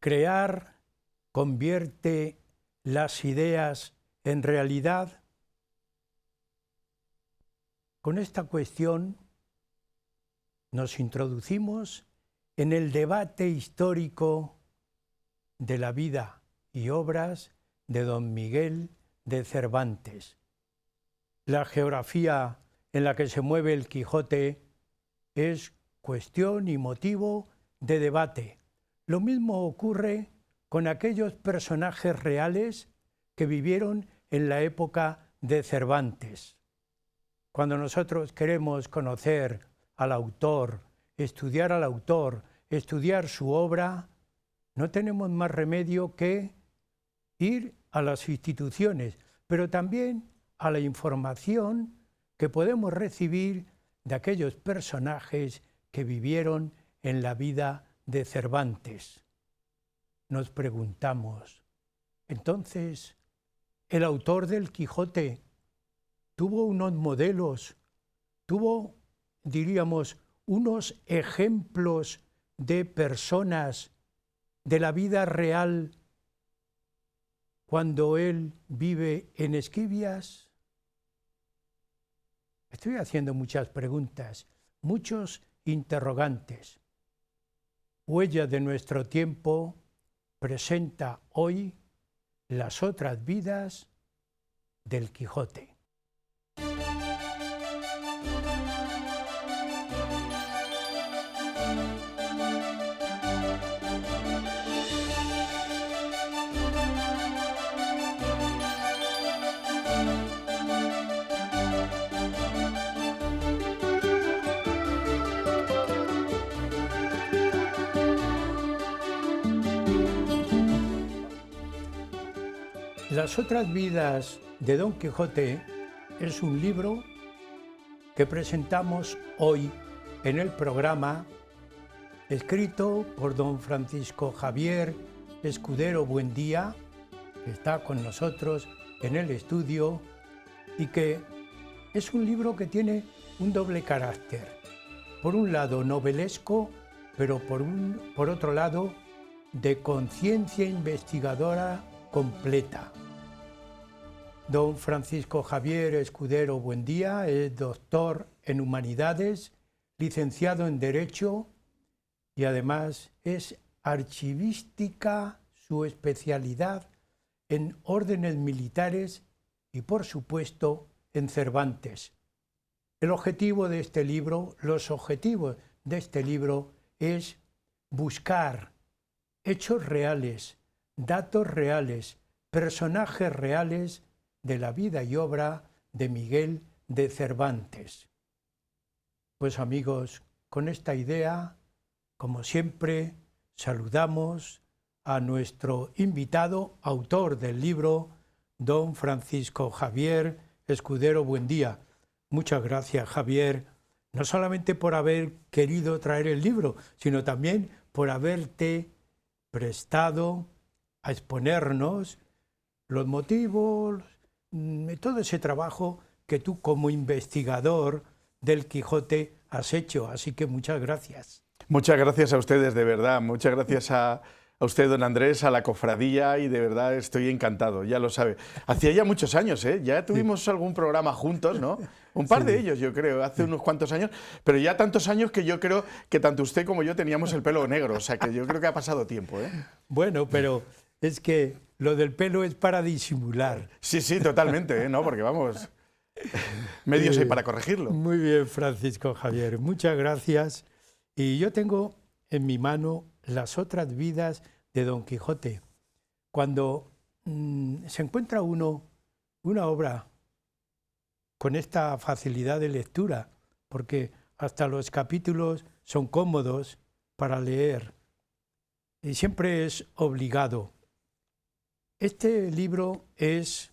crear convierte las ideas en realidad. Con esta cuestión nos introducimos en el debate histórico de la vida y obras de don Miguel de Cervantes. La geografía en la que se mueve el Quijote es cuestión y motivo de debate. Lo mismo ocurre con aquellos personajes reales que vivieron en la época de Cervantes. Cuando nosotros queremos conocer al autor, estudiar su obra, no tenemos más remedio que ir a las instituciones, pero también a la información que podemos recibir de aquellos personajes que vivieron en la vida de Cervantes. Nos preguntamos, entonces, ¿el autor del Quijote tuvo unos modelos, tuvo, diríamos, unos ejemplos de personas de la vida real cuando él vive en Esquivias? Estoy haciendo muchas preguntas, muchos interrogantes. Huella de nuestro tiempo presenta hoy las otras vidas del Quijote. Las otras vidas de Don Quijote es un libro que presentamos hoy en el programa, escrito por don Francisco Javier Escudero Buendía, que está con nosotros en el estudio, y que es un libro que tiene un doble carácter. Por un lado novelesco, pero por otro lado de conciencia investigadora completa. Don Francisco Javier Escudero Buendía es doctor en Humanidades, licenciado en Derecho y además es archivística su especialidad, en órdenes militares y por supuesto en Cervantes. Los objetivos de este libro es buscar hechos reales, datos reales, personajes reales de la vida y obra de Miguel de Cervantes. Pues amigos, con esta idea, como siempre, saludamos a nuestro invitado, autor del libro, don Francisco Javier Escudero Buendía. Muchas gracias, Javier, no solamente por haber querido traer el libro, sino también por haberte prestado a exponernos los motivos, todo ese trabajo que tú como investigador del Quijote has hecho. Así que muchas gracias. Muchas gracias a ustedes, de verdad. Muchas gracias a usted, don Andrés, a la cofradía, y de verdad estoy encantado, ya lo sabe. Hacía ya muchos años, ¿eh? Ya tuvimos algún programa juntos, ¿no? Un par de ellos, yo creo, hace unos cuantos años, pero ya tantos años que yo creo que tanto usted como yo teníamos el pelo negro, o sea que yo creo que ha pasado tiempo, ¿eh? Bueno, pero es que lo del pelo es para disimular. Sí, sí, totalmente, ¿eh? ¿No? Porque vamos, medios hay para corregirlo. Muy bien, Francisco Javier, muchas gracias. Y yo tengo en mi mano Las otras vidas de Don Quijote. Cuando se encuentra uno una obra con esta facilidad de lectura, porque hasta los capítulos son cómodos para leer y siempre es obligado. Este libro es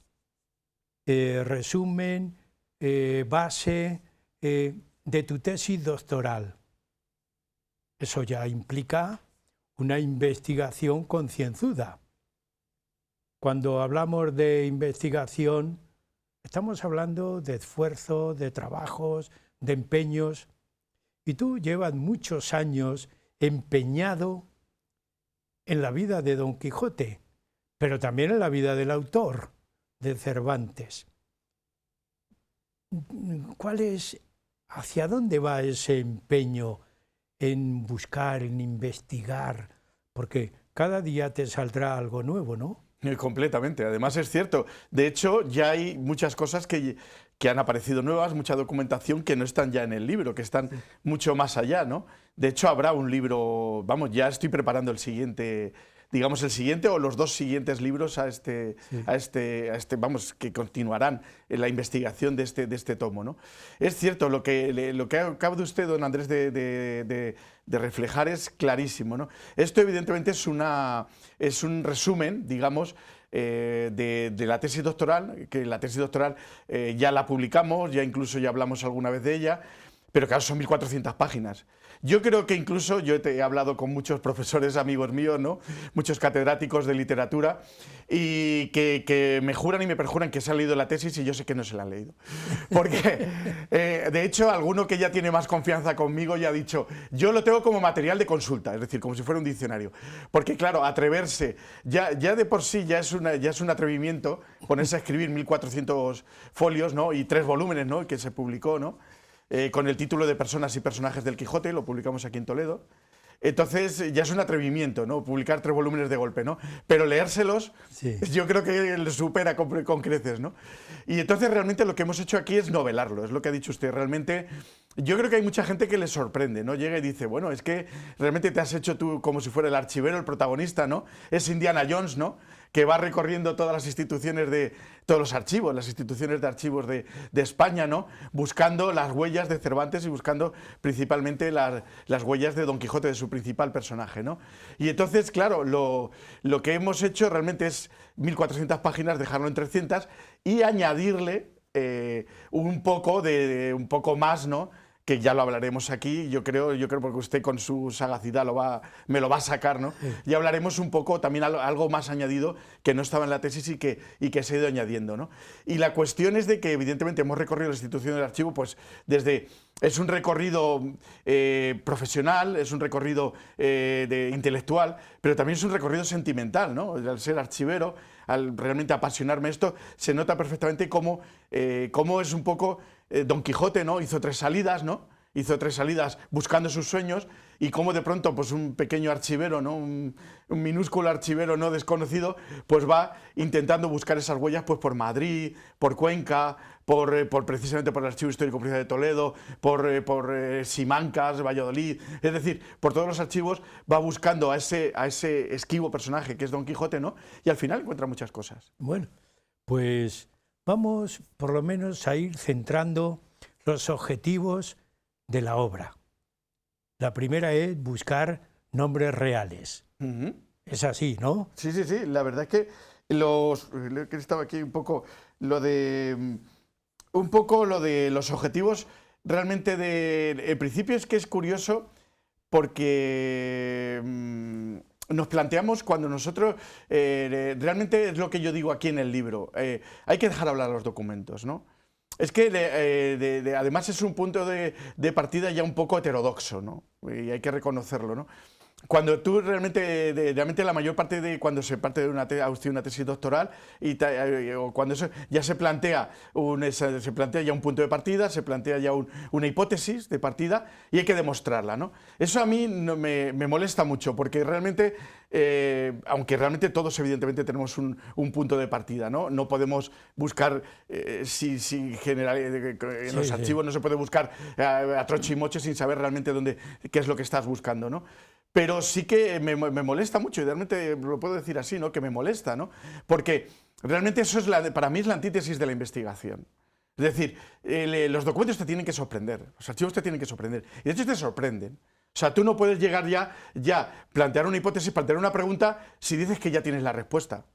resumen, base de tu tesis doctoral. Eso ya implica una investigación concienzuda. Cuando hablamos de investigación, estamos hablando de esfuerzo, de trabajos, de empeños. Y tú llevas muchos años empeñado en la vida de Don Quijote, pero también en la vida del autor, de Cervantes. ¿Hacia dónde va ese empeño en buscar, en investigar? Porque cada día te saldrá algo nuevo, ¿no? Completamente, además es cierto. De hecho, ya hay muchas cosas que han aparecido nuevas, mucha documentación que no están ya en el libro, que están mucho más allá, ¿no? De hecho, habrá un libro, vamos, ya estoy preparando el siguiente, digamos el siguiente o los dos siguientes libros vamos, que continuarán en la investigación de este tomo, ¿no? Es cierto, lo que acaba de usted, don Andrés, de reflejar es clarísimo, ¿no? Esto evidentemente es un resumen, digamos, de la tesis doctoral, que la tesis doctoral ya la publicamos, ya incluso ya hablamos alguna vez de ella, pero claro, son 1400 páginas. Yo creo que incluso, yo he hablado con muchos profesores amigos míos, ¿no? Muchos catedráticos de literatura, y que me juran y me perjuran que se han leído la tesis y yo sé que no se la han leído. Porque, de hecho, alguno que ya tiene más confianza conmigo ya ha dicho, yo lo tengo como material de consulta, es decir, como si fuera un diccionario. Porque claro, atreverse, ya de por sí ya es un atrevimiento ponerse a escribir 1400 folios, ¿no? Y 3 volúmenes, ¿no? Que se publicó, ¿no? Con el título de Personas y personajes del Quijote, lo publicamos aquí en Toledo. Entonces ya es un atrevimiento, ¿no? Publicar 3 volúmenes de golpe, ¿no? Pero leérselos, sí, yo creo que le supera con creces, ¿no? Y entonces realmente lo que hemos hecho aquí es novelarlo, es lo que ha dicho usted. Realmente yo creo que hay mucha gente que le sorprende, ¿no? Llega y dice, bueno, es que realmente te has hecho tú como si fuera el archivero, el protagonista, ¿no? Es Indiana Jones, ¿no? Que va recorriendo todas las instituciones todos los archivos, las instituciones de archivos de España, ¿no? Buscando las huellas de Cervantes y buscando principalmente las huellas de Don Quijote, de su principal personaje, ¿no? Y entonces, claro, lo que hemos hecho realmente es 1400 páginas, dejarlo en 300 y añadirle un poco más, ¿no? Que ya lo hablaremos aquí, yo creo porque usted con su sagacidad me lo va a sacar, ¿no? Sí. Y hablaremos un poco también algo más añadido que no estaba en la tesis y que se ha ido añadiendo, ¿no? Y la cuestión es de que evidentemente hemos recorrido la institución del archivo, pues es un recorrido profesional, es un recorrido intelectual, pero también es un recorrido sentimental, ¿no? Al ser archivero, al realmente apasionarme esto, se nota perfectamente cómo es un poco Don Quijote, ¿no? Hizo 3 salidas, ¿no? Hizo 3 salidas buscando sus sueños y cómo de pronto pues un pequeño archivero, ¿no? Un minúsculo archivero no desconocido, pues va intentando buscar esas huellas pues por Madrid, por Cuenca, precisamente por el Archivo Histórico Provincial de Toledo, por Simancas, Valladolid, es decir, por todos los archivos va buscando a ese esquivo personaje que es Don Quijote, ¿no? Y al final encuentra muchas cosas. Bueno, pues vamos por lo menos a ir centrando los objetivos de la obra. La primera es buscar nombres reales. Es así, ¿no? Sí, la verdad es que estaba aquí un poco lo de los objetivos realmente en principio es que es curioso porque nos planteamos cuando nosotros, realmente es lo que yo digo aquí en el libro, hay que dejar hablar a los documentos, ¿no? Es que además es un punto de partida ya un poco heterodoxo, ¿no? Y hay que reconocerlo, ¿no? Cuando tú realmente la mayor parte de cuando se parte de una tesis doctoral o cuando eso ya se plantea ya un punto de partida, se plantea ya una hipótesis de partida y hay que demostrarla, ¿no? Eso a mí me molesta mucho porque realmente, aunque realmente todos evidentemente tenemos un punto de partida, ¿no? No podemos buscar, en los archivos no se puede buscar a troche y moche sin saber realmente qué es lo que estás buscando, ¿no? Pero sí que me molesta mucho, y realmente lo puedo decir así, ¿no? Que me molesta, ¿no? Porque realmente eso para mí es la antítesis de la investigación. Es decir, los documentos te tienen que sorprender, los archivos te tienen que sorprender, y de hecho te sorprenden. O sea, tú no puedes llegar ya plantear una hipótesis, plantear una pregunta, si dices que ya tienes la respuesta.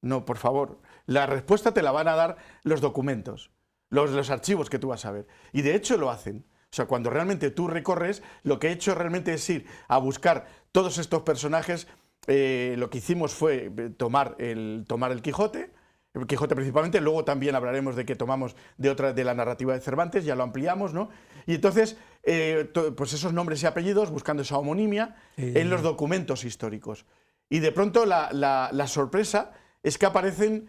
No, por favor, la respuesta te la van a dar los documentos, los archivos que tú vas a ver, y de hecho lo hacen. O sea, cuando realmente tú recorres, lo que he hecho realmente es ir a buscar todos estos personajes. Lo que hicimos fue tomar el Quijote principalmente, luego también hablaremos de que tomamos de la narrativa de Cervantes, ya lo ampliamos, ¿no? Y entonces, pues esos nombres y apellidos, buscando esa homonimia en los documentos históricos. y de pronto la sorpresa es que aparecen,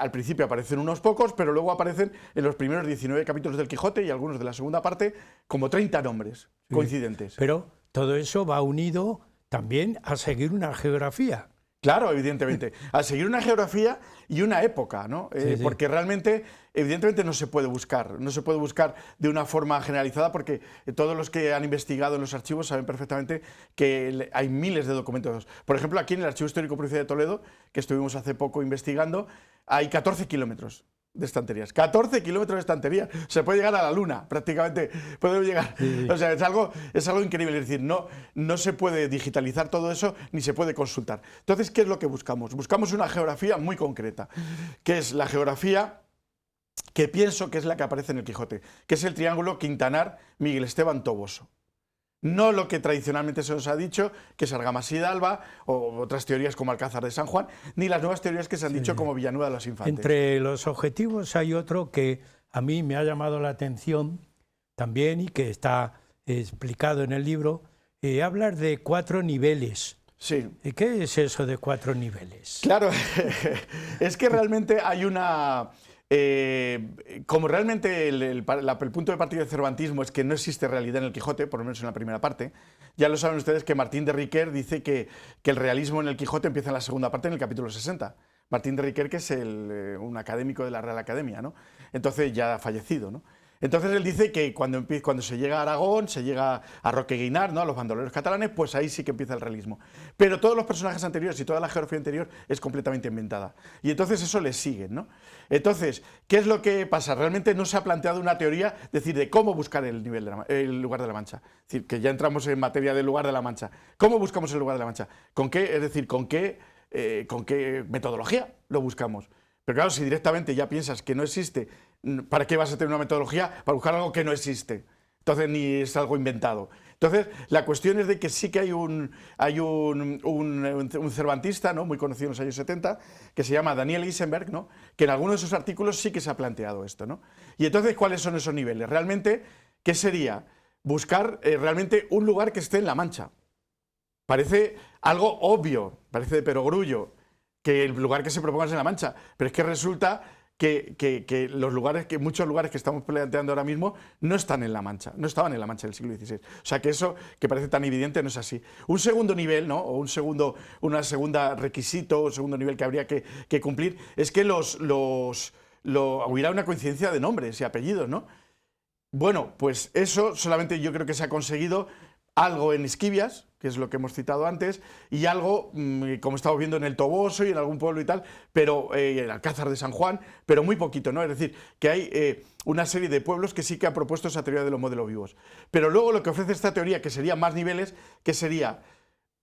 al principio aparecen unos pocos, pero luego aparecen en los primeros 19 capítulos del Quijote y algunos de la segunda parte como 30 nombres coincidentes. Pero todo eso va unido también a seguir una geografía. Claro, evidentemente. A seguir una geografía y una época, ¿no? Porque realmente, evidentemente, no se puede buscar de una forma generalizada, porque todos los que han investigado en los archivos saben perfectamente que hay miles de documentos. Por ejemplo, aquí en el Archivo Histórico Provincial de Toledo, que estuvimos hace poco investigando, hay 14 kilómetros de estanterías. 14 kilómetros de estantería. Se puede llegar a la luna, prácticamente. Podemos llegar. Sí. O sea, es algo increíble. Es decir, no se puede digitalizar todo eso, ni se puede consultar. Entonces, ¿qué es lo que buscamos? Buscamos una geografía muy concreta, que es la geografía que pienso que es la que aparece en el Quijote, que es el triángulo Quintanar-Miguel Esteban-Toboso. No lo que tradicionalmente se nos ha dicho, que es Argamasí de Alba, o otras teorías como Alcázar de San Juan, ni las nuevas teorías que se han dicho como Villanueva de los Infantes. Entre los objetivos hay otro que a mí me ha llamado la atención también y que está explicado en el libro. Hablar de 4 niveles. Sí. ¿Qué es eso de 4 niveles? Claro, es que realmente hay una... como realmente el punto de partida del cervantismo es que no existe realidad en el Quijote, por lo menos en la primera parte, ya lo saben ustedes que Martín de Riquer dice que el realismo en el Quijote empieza en la segunda parte, en el capítulo 60. Martín de Riquer, que es un académico de la Real Academia, ¿no? Entonces ya fallecido, ¿no? Entonces él dice que cuando se llega a Aragón, se llega a Roque Guinart, ¿no?, a los bandoleros catalanes, pues ahí sí que empieza el realismo. Pero todos los personajes anteriores y toda la geografía anterior es completamente inventada. Y entonces eso le sigue, ¿no? Entonces, ¿qué es lo que pasa? Realmente no se ha planteado una teoría, decir, de cómo buscar el lugar de la Mancha. Es decir, que ya entramos en materia del lugar de la Mancha. ¿Cómo buscamos el lugar de la Mancha? ¿Con qué? Es decir, ¿con qué metodología lo buscamos? Pero claro, si directamente ya piensas que no existe, ¿para qué vas a tener una metodología para buscar algo que no existe? Entonces ni es algo inventado. Entonces la cuestión es de que sí que hay un cervantista, ¿no?, muy conocido en los años 70, que se llama Daniel Isenberg, ¿no?, que en algunos de sus artículos sí que se ha planteado esto, ¿no? Y entonces, ¿cuáles son esos niveles? Realmente, ¿qué sería? Buscar realmente un lugar que esté en La Mancha. Parece algo obvio, parece de perogrullo, que el lugar que se proponga es en La Mancha, pero es que resulta que muchos lugares que estamos planteando ahora mismo no están en La Mancha, no estaban en La Mancha del siglo XVI. O sea que eso, que parece tan evidente, no es así. Un segundo nivel, ¿no?, o un segundo requisito, un segundo nivel que habría que cumplir, es que hubiera una coincidencia de nombres y apellidos, ¿no? Bueno, pues eso solamente yo creo que se ha conseguido algo en Esquivias, que es lo que hemos citado antes, y algo, como estamos viendo, en el Toboso y en algún pueblo y tal, pero en Alcázar de San Juan, pero muy poquito, ¿no? Es decir, que hay una serie de pueblos que sí que han propuesto esa teoría de los modelos vivos. Pero luego lo que ofrece esta teoría, que sería más niveles, que sería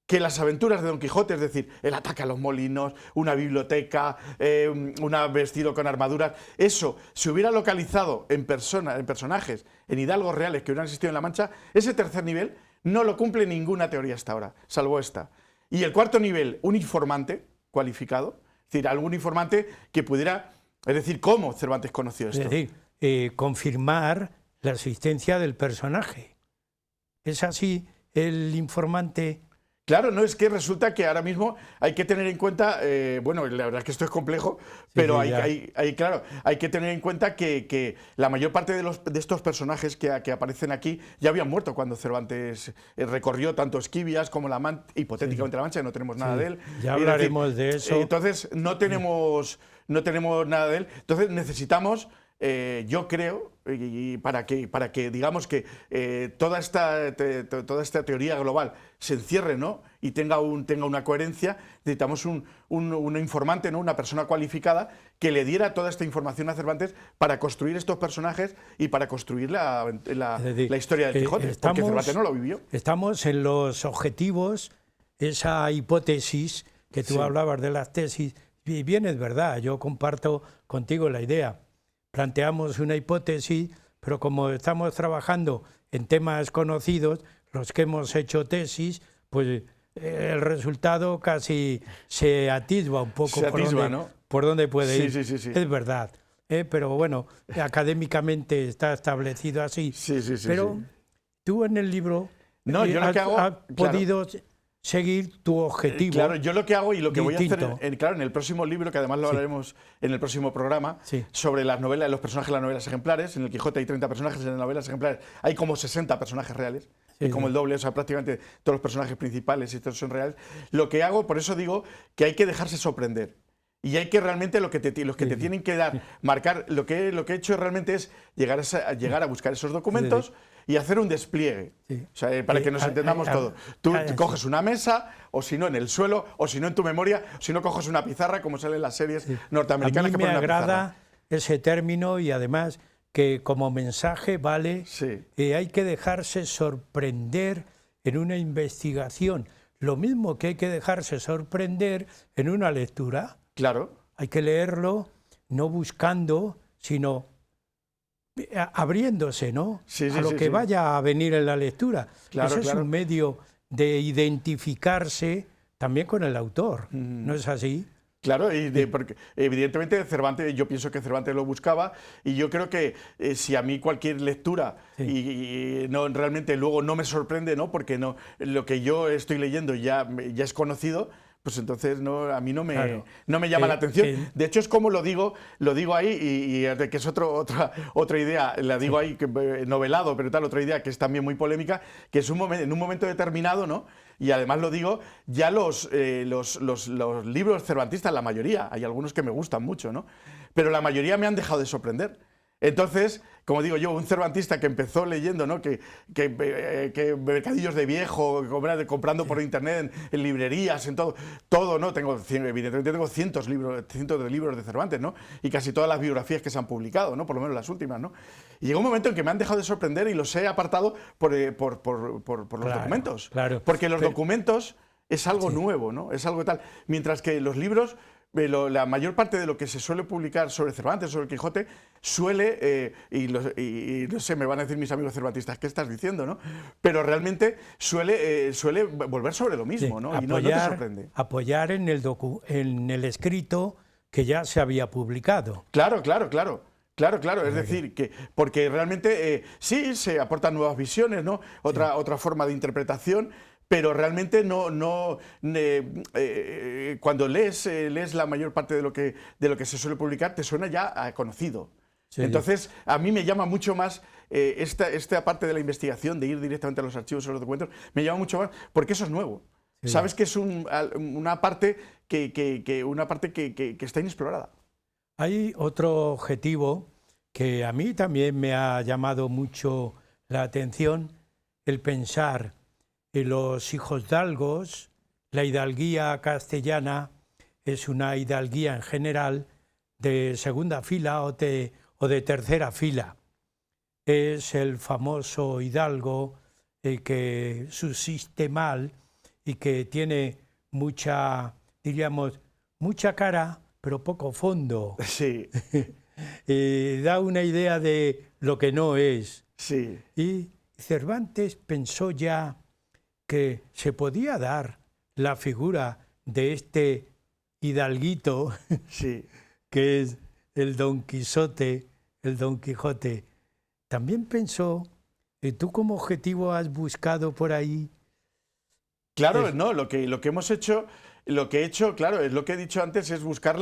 que las aventuras de Don Quijote, es decir, el ataque a los molinos, una biblioteca, un vestido con armaduras, eso se hubiera localizado en personajes, en hidalgos reales que hubieran existido en La Mancha, ese tercer nivel no lo cumple ninguna teoría hasta ahora, salvo esta. Y el cuarto nivel, un informante cualificado, es decir, algún informante que pudiera, es decir, ¿cómo Cervantes conoció esto? Es decir, confirmar la existencia del personaje. ¿Es así el informante? Claro, no, es que resulta que ahora mismo hay que tener en cuenta, bueno, la verdad es que esto es complejo, pero claro, hay que tener en cuenta que la mayor parte de estos personajes que aparecen aquí ya habían muerto cuando Cervantes recorrió tanto Esquivias como hipotéticamente La Mancha, que no tenemos nada de él. Ya hablaremos de eso. Entonces, no tenemos nada de él. Entonces, necesitamos... yo creo, y para que digamos que toda esta teoría global se encierre, ¿no?, y tenga una coherencia, necesitamos un informante, ¿no?, una persona cualificada que le diera toda esta información a Cervantes para construir estos personajes y para construir la historia del Quijote, porque Cervantes no lo vivió. Estamos en los objetivos, esa hipótesis que tú hablabas de las tesis, y bien es verdad, yo comparto contigo la idea. Planteamos una hipótesis, pero como estamos trabajando en temas conocidos, los que hemos hecho tesis, pues el resultado casi se atisba un poco por dónde puede ir. Sí. Es verdad, pero bueno, académicamente está establecido así. Pero tú en el libro has podido seguir tu objetivo. Claro, yo lo que hago y lo que distinto. voy a hacer, claro, en el próximo libro, que además lo hablaremos en el próximo programa, Sí. sobre las novelas, los personajes de las novelas ejemplares. En el Quijote hay 30 personajes, en las novelas ejemplares hay como 60 personajes reales, Sí, y como el doble, o sea, prácticamente todos los personajes principales y todos son reales. Lo que hago, por eso digo que hay que dejarse sorprender. Y hay que realmente los que te tienen que dar, marcar, lo que he hecho realmente es llegar a buscar esos documentos y hacer un despliegue. Sí. O sea, para que nos entendamos todos. Tú coges una mesa, o si no en el suelo, o si no en tu memoria, o si no coges una pizarra, como salen en las series norteamericanas. A mí que me ponen una agrada pizarra. ese término y además que como mensaje vale Sí. hay que dejarse sorprender en una investigación. Lo mismo que hay que dejarse sorprender en una lectura. Claro. Hay que leerlo no buscando, sino abriéndose, ¿no? Sí, sí, a lo sí, que sí. vaya a venir en la lectura. Claro, Eso es claro. un medio de identificarse también con el autor, ¿no es así? Claro, porque evidentemente Cervantes, yo pienso que Cervantes lo buscaba, y yo creo que si a mí cualquier lectura y no realmente luego no me sorprende, ¿no? Porque no, lo que yo estoy leyendo ya es conocido, pues entonces a mí no me llama la atención. De hecho, es como lo digo ahí, y que es otra idea, la digo ahí, novelado, pero tal, otra idea que es también muy polémica, que es en un momento determinado, ¿no? Y además lo digo, ya los libros cervantistas, la mayoría, hay algunos que me gustan mucho, ¿no? Pero la mayoría me han dejado de sorprender. Entonces, como digo yo, un cervantista que empezó leyendo, ¿no? que mercadillos de viejo, comprando por internet, en librerías, en todo, ¿no? Evidentemente tengo cientos de libros de Cervantes, ¿no? Y casi todas las biografías que se han publicado, ¿no? Por lo menos las últimas, ¿no? Y llegó un momento en que me han dejado de sorprender y los he apartado por los documentos. Claro. Porque los documentos es algo nuevo, ¿no? Es algo tal. Mientras que los libros, la mayor parte de lo que se suele publicar sobre Cervantes, sobre el Quijote, suele, y no sé, me van a decir mis amigos cervantistas, ¿qué estás diciendo, no? Pero realmente suele volver sobre lo mismo, ¿no? Y no te sorprende. Apoyar en el escrito que ya se había publicado. Claro. Es decir, porque realmente sí se aportan nuevas visiones, ¿no? Otra forma de interpretación. Pero realmente cuando lees la mayor parte de lo que se suele publicar, te suena ya conocido. Sí. Entonces, a mí me llama mucho más esta parte de la investigación, de ir directamente a los archivos o los documentos, me llama mucho más porque eso es nuevo. Sí. Sabes que es una parte que está inexplorada. Hay otro objetivo que a mí también me ha llamado mucho la atención, el pensar en los hijosdalgos. La hidalguía castellana es una hidalguía en general de segunda fila o de tercera fila. Es el famoso hidalgo que subsiste mal y que tiene mucha cara, pero poco fondo. Sí. Da una idea de lo que no es. Sí. Y Cervantes pensó ya que se podía dar la figura de este hidalguito, sí, que es el Don Quijote. También pensó, ¿tú como objetivo has buscado por ahí? Claro, no, lo que hemos hecho, lo que he hecho, claro, es lo que he dicho antes, es buscar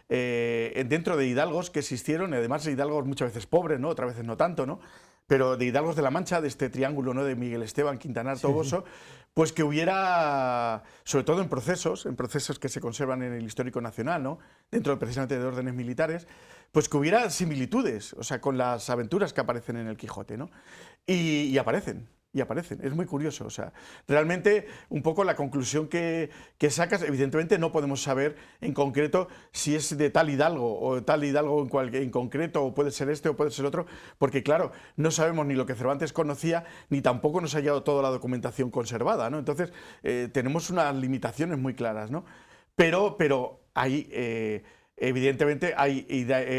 dentro de hidalgos que existieron, además de hidalgos muchas veces pobres, ¿no? Otras veces no tanto, ¿no? Pero de hidalgos de la Mancha, de este triángulo, ¿no? De Miguel Esteban, Quintanar, Toboso, pues que hubiera, sobre todo en procesos que se conservan en el Histórico Nacional, ¿no? Dentro precisamente de órdenes militares, pues que hubiera similitudes, o sea, con las aventuras que aparecen en el Quijote, ¿no? Y aparecen. Es muy curioso. O sea, realmente un poco la conclusión que sacas, evidentemente no podemos saber en concreto si es de tal hidalgo o tal hidalgo en concreto, o puede ser este o puede ser otro, porque claro, no sabemos ni lo que Cervantes conocía, ni tampoco nos ha llegado toda la documentación conservada, ¿no? Entonces, tenemos unas limitaciones muy claras, ¿no? Pero hay, evidentemente,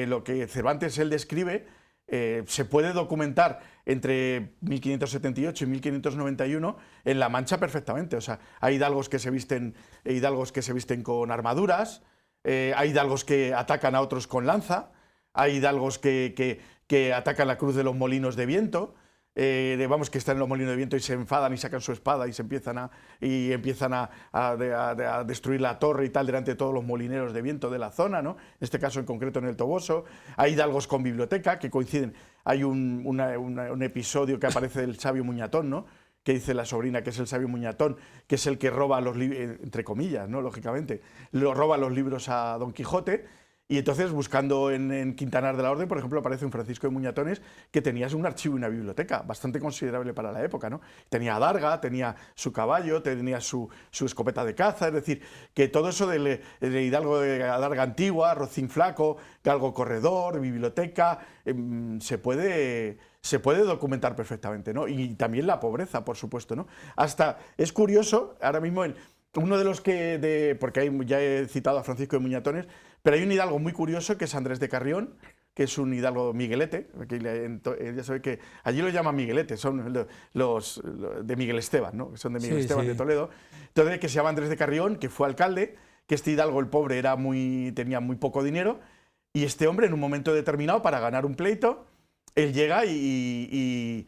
lo que Cervantes él describe, se puede documentar entre 1578 y 1591 en La Mancha perfectamente. O sea, hay hidalgos que se visten con armaduras, hay hidalgos que atacan a otros con lanza, hay hidalgos que atacan la cruz de los molinos de viento, vamos, que están en los molinos de viento y se enfadan y sacan su espada y empiezan a destruir la torre y tal delante de todos los molineros de viento de la zona, ¿no? En este caso en concreto en el Toboso. Hay hidalgos con biblioteca que coinciden. Hay un episodio que aparece del sabio Muñatón, ¿no? Que dice la sobrina que es el sabio Muñatón, que es el que roba los libros, entre comillas, ¿no? Lógicamente, roba los libros a Don Quijote. Y entonces, buscando en Quintanar de la Orden, por ejemplo, aparece un Francisco de Muñatones que tenía un archivo y una biblioteca bastante considerable para la época, ¿no? Tenía adarga, tenía su caballo, tenía su escopeta de caza, es decir, que todo eso de hidalgo de adarga antigua, rocín flaco, galgo corredor, biblioteca, se puede documentar perfectamente, ¿no? Y también la pobreza, por supuesto, ¿no? Hasta, es curioso, ahora mismo, uno de los porque ya he citado a Francisco de Muñatones, pero hay un hidalgo muy curioso que es Andrés de Carrión, que es un hidalgo miguelete, ya sabe que allí lo llaman miguelete, son los de Miguel Esteban, ¿no? Son de Miguel Esteban de Toledo. Entonces, que se llama Andrés de Carrión, que fue alcalde, que este hidalgo, el pobre, tenía muy poco dinero, y este hombre, en un momento determinado, para ganar un pleito, él llega y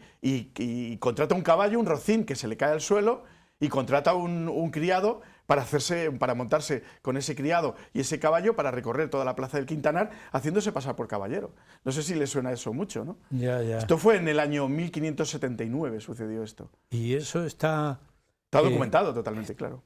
contrata un caballo, un rocín, que se le cae al suelo, y contrata un criado para montarse con ese criado y ese caballo para recorrer toda la plaza del Quintanar haciéndose pasar por caballero. No sé si le suena eso mucho, ¿no? Ya. Esto fue en el año 1579, sucedió esto. Y eso está documentado totalmente, claro.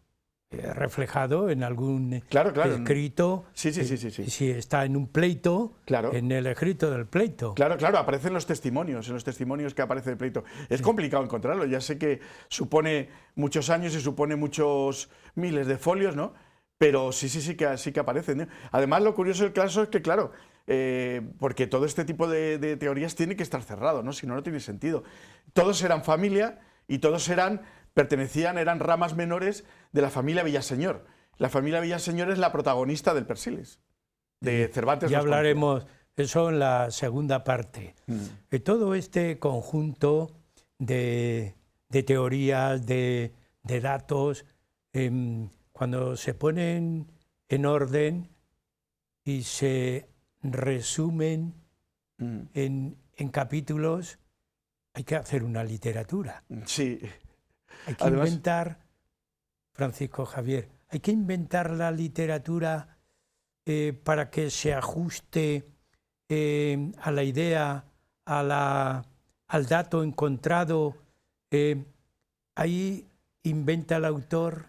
Reflejado en algún escrito. Sí. Si está en un pleito, en el escrito del pleito. Claro, aparecen los testimonios, en los testimonios que aparece el pleito. Es complicado encontrarlo, ya sé que supone muchos años y supone muchos miles de folios, ¿no? Pero sí que aparecen, ¿no? Además, lo curioso del caso es que, claro, porque todo este tipo de teorías tiene que estar cerrado, ¿no? Si no, no tiene sentido. Todos eran familia y todos eran ramas menores de la familia Villaseñor. La familia Villaseñor es la protagonista del Persiles, de Cervantes. Ya hablaremos eso en la segunda parte. Todo este conjunto de teorías, de datos, cuando se ponen en orden y se resumen en capítulos, hay que hacer una literatura. Sí. Hay que inventar, Francisco Javier, hay que inventar la literatura para que se ajuste a la idea, al dato encontrado. Ahí inventa el autor.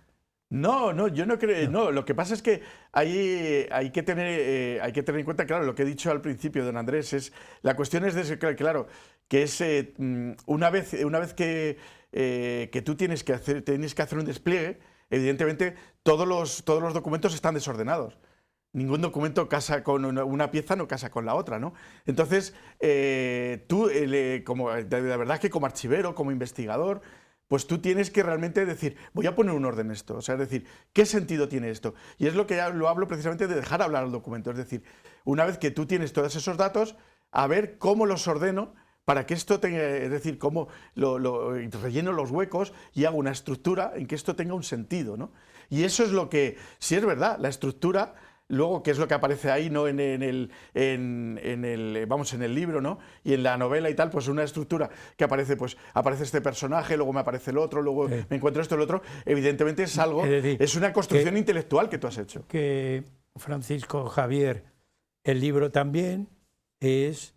No, yo no creo. No, lo que pasa es que hay que tener en cuenta, claro, lo que he dicho al principio, don Andrés, la cuestión es claro, que es una vez que tú tienes que hacer un despliegue, evidentemente todos los documentos están desordenados. Ningún documento casa con una pieza, no casa con la otra, ¿no? Entonces, tú, la verdad es que como archivero, como investigador, pues tú tienes que realmente decir, voy a poner un orden esto, o sea, es decir, ¿qué sentido tiene esto? Y es lo que ya lo hablo precisamente de dejar hablar al documento, es decir, una vez que tú tienes todos esos datos, a ver cómo los ordeno para que esto tenga, es decir, cómo relleno los huecos y hago una estructura en que esto tenga un sentido, ¿no? Y eso es lo que, si es verdad, la estructura, luego, que es lo que aparece ahí, ¿no? en el libro, ¿no? Y en la novela y tal, pues una estructura que aparece este personaje, luego me aparece el otro, luego me encuentro esto, el otro. Evidentemente es algo, es una construcción intelectual que tú has hecho. Que, Francisco Javier, el libro también es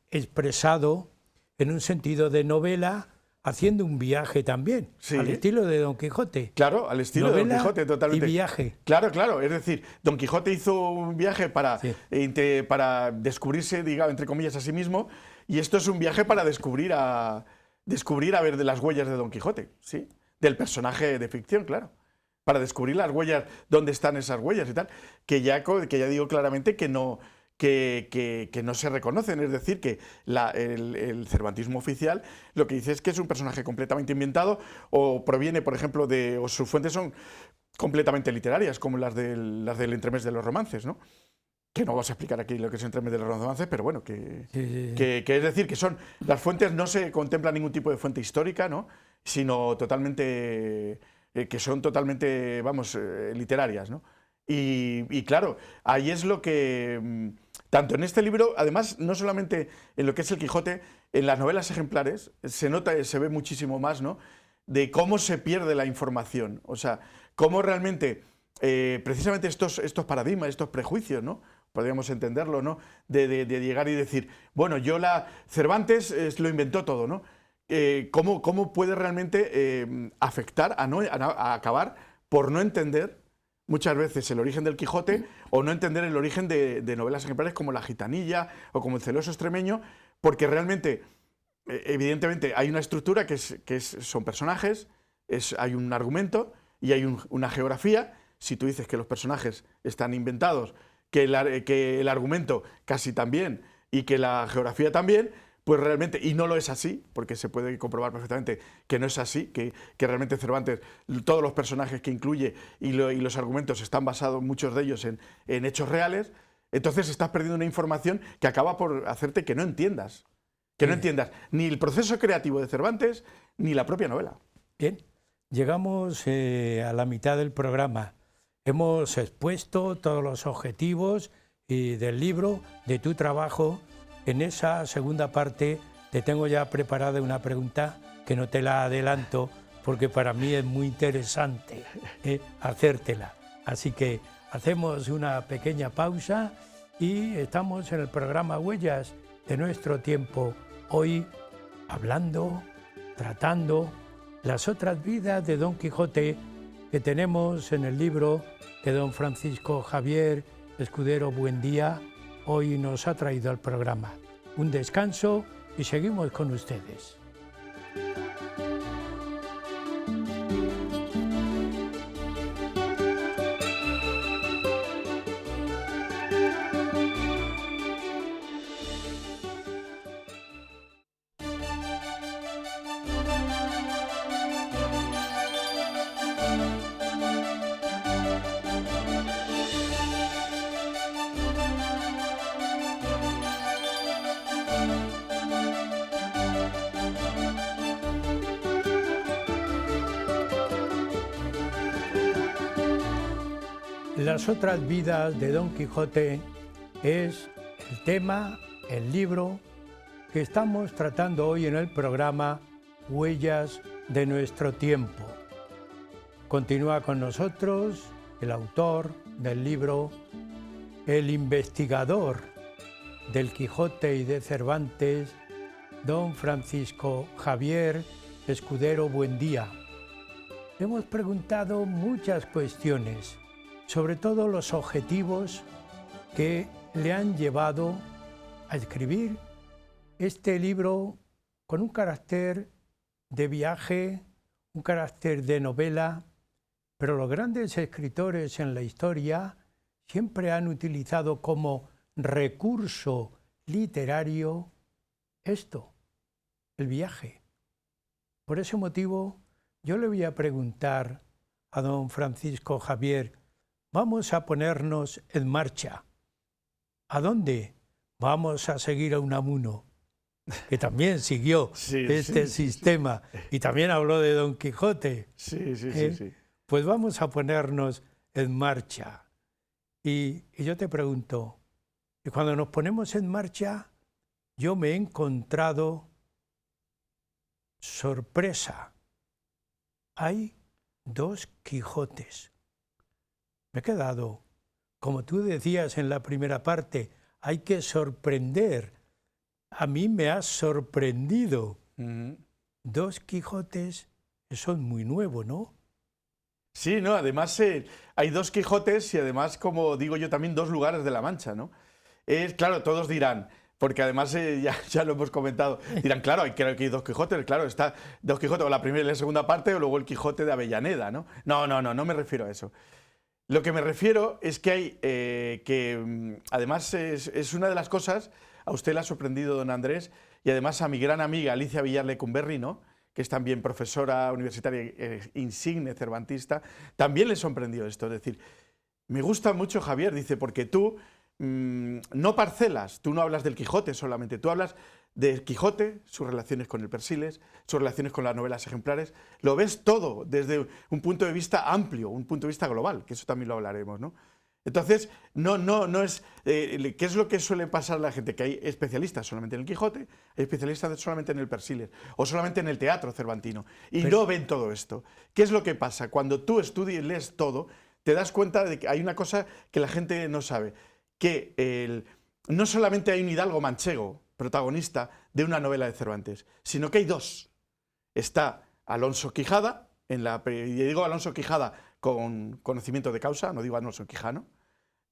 expresado en un sentido de novela, haciendo un viaje también, al estilo de Don Quijote. Claro, al estilo de Don Quijote, totalmente. Y viaje. Claro, es decir, Don Quijote hizo un viaje para descubrirse, digamos, entre comillas, a sí mismo, y esto es un viaje para descubrir a ver de las huellas de Don Quijote, ¿sí? Del personaje de ficción, claro. Para descubrir las huellas, dónde están esas huellas y tal, que ya digo claramente que no se reconocen, es decir, que el cervantismo oficial lo que dice es que es un personaje completamente inventado o proviene, por ejemplo, o sus fuentes son completamente literarias, como las del entremés de los romances, ¿no? Que no vamos a explicar aquí lo que es el entremés de los romances, pero bueno, que es decir, que las fuentes no se contempla ningún tipo de fuente histórica, ¿no? Sino totalmente, que son totalmente, literarias, ¿no? Y claro, ahí es lo que, tanto en este libro, además, no solamente en lo que es el Quijote, en las novelas ejemplares se nota, se ve muchísimo más, ¿no?, de cómo se pierde la información, o sea, cómo realmente, precisamente estos paradigmas, estos prejuicios, ¿no?, podríamos entenderlo, ¿no?, de llegar y decir, bueno, Cervantes lo inventó todo, ¿no? ¿Cómo puede realmente afectar a acabar por no entender muchas veces el origen del Quijote o no entender el origen de novelas ejemplares como La Gitanilla o como El celoso extremeño, porque realmente, evidentemente, hay una estructura son personajes, hay un argumento y hay una geografía. Si tú dices que los personajes están inventados, que el argumento casi también y que la geografía también, pues realmente, y no lo es así, porque se puede comprobar perfectamente que no es así, que realmente Cervantes, todos los personajes que incluye y los argumentos están basados, muchos de ellos, en hechos reales. Entonces estás perdiendo una información que acaba por hacerte que no entiendas ni el proceso creativo de Cervantes ni la propia novela. Bien, llegamos a la mitad del programa. Hemos expuesto todos los objetivos del libro, de tu trabajo. En esa segunda parte te tengo ya preparada una pregunta que no te la adelanto porque para mí es muy interesante hacértela. Así que hacemos una pequeña pausa y estamos en el programa Huellas de nuestro tiempo. Hoy hablando, tratando las otras vidas de Don Quijote que tenemos en el libro que don Francisco Javier Escudero Buendía hoy nos ha traído al programa. Un descanso y seguimos con ustedes. Las otras vidas de Don Quijote es el tema, el libro que estamos tratando hoy en el programa Huellas de nuestro tiempo. Continúa con nosotros el autor del libro, el investigador del Quijote y de Cervantes, don Francisco Javier Escudero Buendía. Hemos preguntado muchas cuestiones, sobre todo los objetivos que le han llevado a escribir este libro con un carácter de viaje, un carácter de novela, pero los grandes escritores en la historia siempre han utilizado como recurso literario esto, el viaje. Por ese motivo, yo le voy a preguntar a don Francisco Javier, vamos a ponernos en marcha. ¿A dónde? Vamos a seguir a Unamuno, que también siguió este sistema y también habló de Don Quijote. Sí. Pues vamos a ponernos en marcha. Y yo te pregunto, y cuando nos ponemos en marcha, yo me he encontrado sorpresa. Hay dos Quijotes. Me he quedado, como tú decías en la primera parte, hay que sorprender. A mí me has sorprendido. Dos Quijotes, eso es muy nuevo, ¿no? Sí, no, además hay dos Quijotes y además, como digo yo, también dos lugares de la Mancha, ¿no? Claro, todos dirán, porque además ya lo hemos comentado, dirán, claro, hay dos Quijotes, claro, está Dos Quijotes, o la primera y la segunda parte, o luego el Quijote de Avellaneda, ¿no? No me refiero a eso. Lo que me refiero es que hay, además es una de las cosas, a usted le ha sorprendido, don Andrés, y además a mi gran amiga Alicia Villar Lecumberri, ¿no?, que es también profesora universitaria insigne cervantista, también le sorprendió esto. Es decir, me gusta mucho, Javier, dice, porque tú no parcelas, tú no hablas del Quijote solamente, tú hablas del Quijote, sus relaciones con el Persiles, sus relaciones con las novelas ejemplares, lo ves todo desde un punto de vista amplio, un punto de vista global, que eso también lo hablaremos, ¿no? Entonces, no es... ¿qué es lo que suele pasar a la gente? Que hay especialistas solamente en el Quijote, hay especialistas solamente en el Persiles, o solamente en el teatro cervantino, y no ven todo esto. ¿Qué es lo que pasa? Cuando tú estudias y lees todo, te das cuenta de que hay una cosa que la gente no sabe, que no solamente hay un hidalgo manchego, protagonista de una novela de Cervantes, sino que hay dos. Está Alonso Quijada, y digo Alonso Quijada con conocimiento de causa, no digo Alonso Quijano,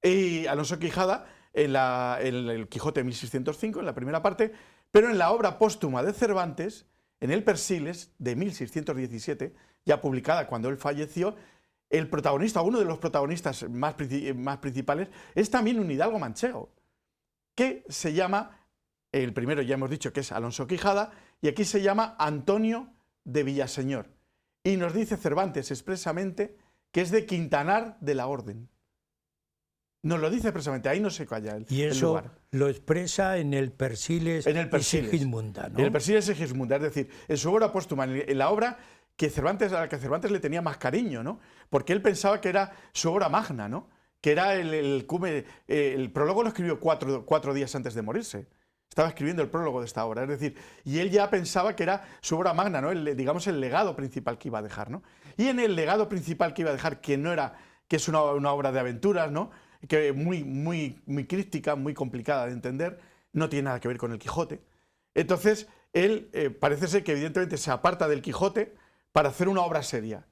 y Alonso Quijada en el Quijote de 1605, en la primera parte, pero en la obra póstuma de Cervantes, en el Persiles de 1617, ya publicada cuando él falleció, el protagonista, uno de los protagonistas más principales, es también un hidalgo manchego, que se llama, el primero ya hemos dicho que es Alonso Quijada, y aquí se llama Antonio de Villaseñor. Y nos dice Cervantes expresamente que es de Quintanar de la Orden. Nos lo dice expresamente, ahí no se calla y eso lugar. Lo expresa en el Persiles, y Sigismunda, ¿no? En el Persiles y Sigismunda, es decir, en su obra póstuma, en la obra a la que Cervantes le tenía más cariño, ¿no? Porque él pensaba que era su obra magna, ¿no? Que era el prólogo lo escribió cuatro días antes de morirse. Estaba escribiendo el prólogo de esta obra, es decir, y él ya pensaba que era su obra magna, ¿no? Digamos el legado principal que iba a dejar, ¿no? Y en el legado principal que iba a dejar, que es una obra de aventuras, ¿no? Que muy críptica, muy complicada de entender, no tiene nada que ver con el Quijote. Entonces, él parece ser que evidentemente se aparta del Quijote para hacer una obra seria.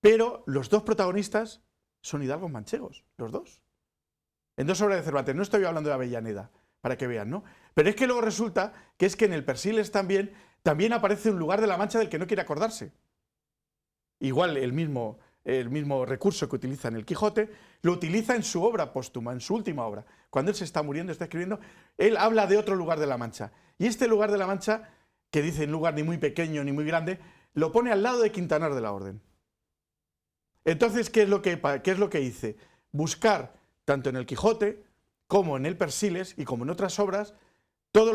Pero los dos protagonistas son hidalgos manchegos, los dos. En dos obras de Cervantes, no estoy hablando de Avellaneda, para que vean, ¿no? Pero es que luego resulta que es que en el Persiles también aparece un lugar de la Mancha del que no quiere acordarse. Igual el mismo recurso que utiliza en el Quijote, lo utiliza en su obra póstuma, en su última obra. Cuando él se está muriendo, está escribiendo, él habla de otro lugar de la Mancha. Y este lugar de la Mancha, que dice un lugar ni muy pequeño ni muy grande, lo pone al lado de Quintanar de la Orden. Entonces, ¿qué es lo que hice? Buscar, tanto en el Quijote, como en el Persiles y como en otras obras, todos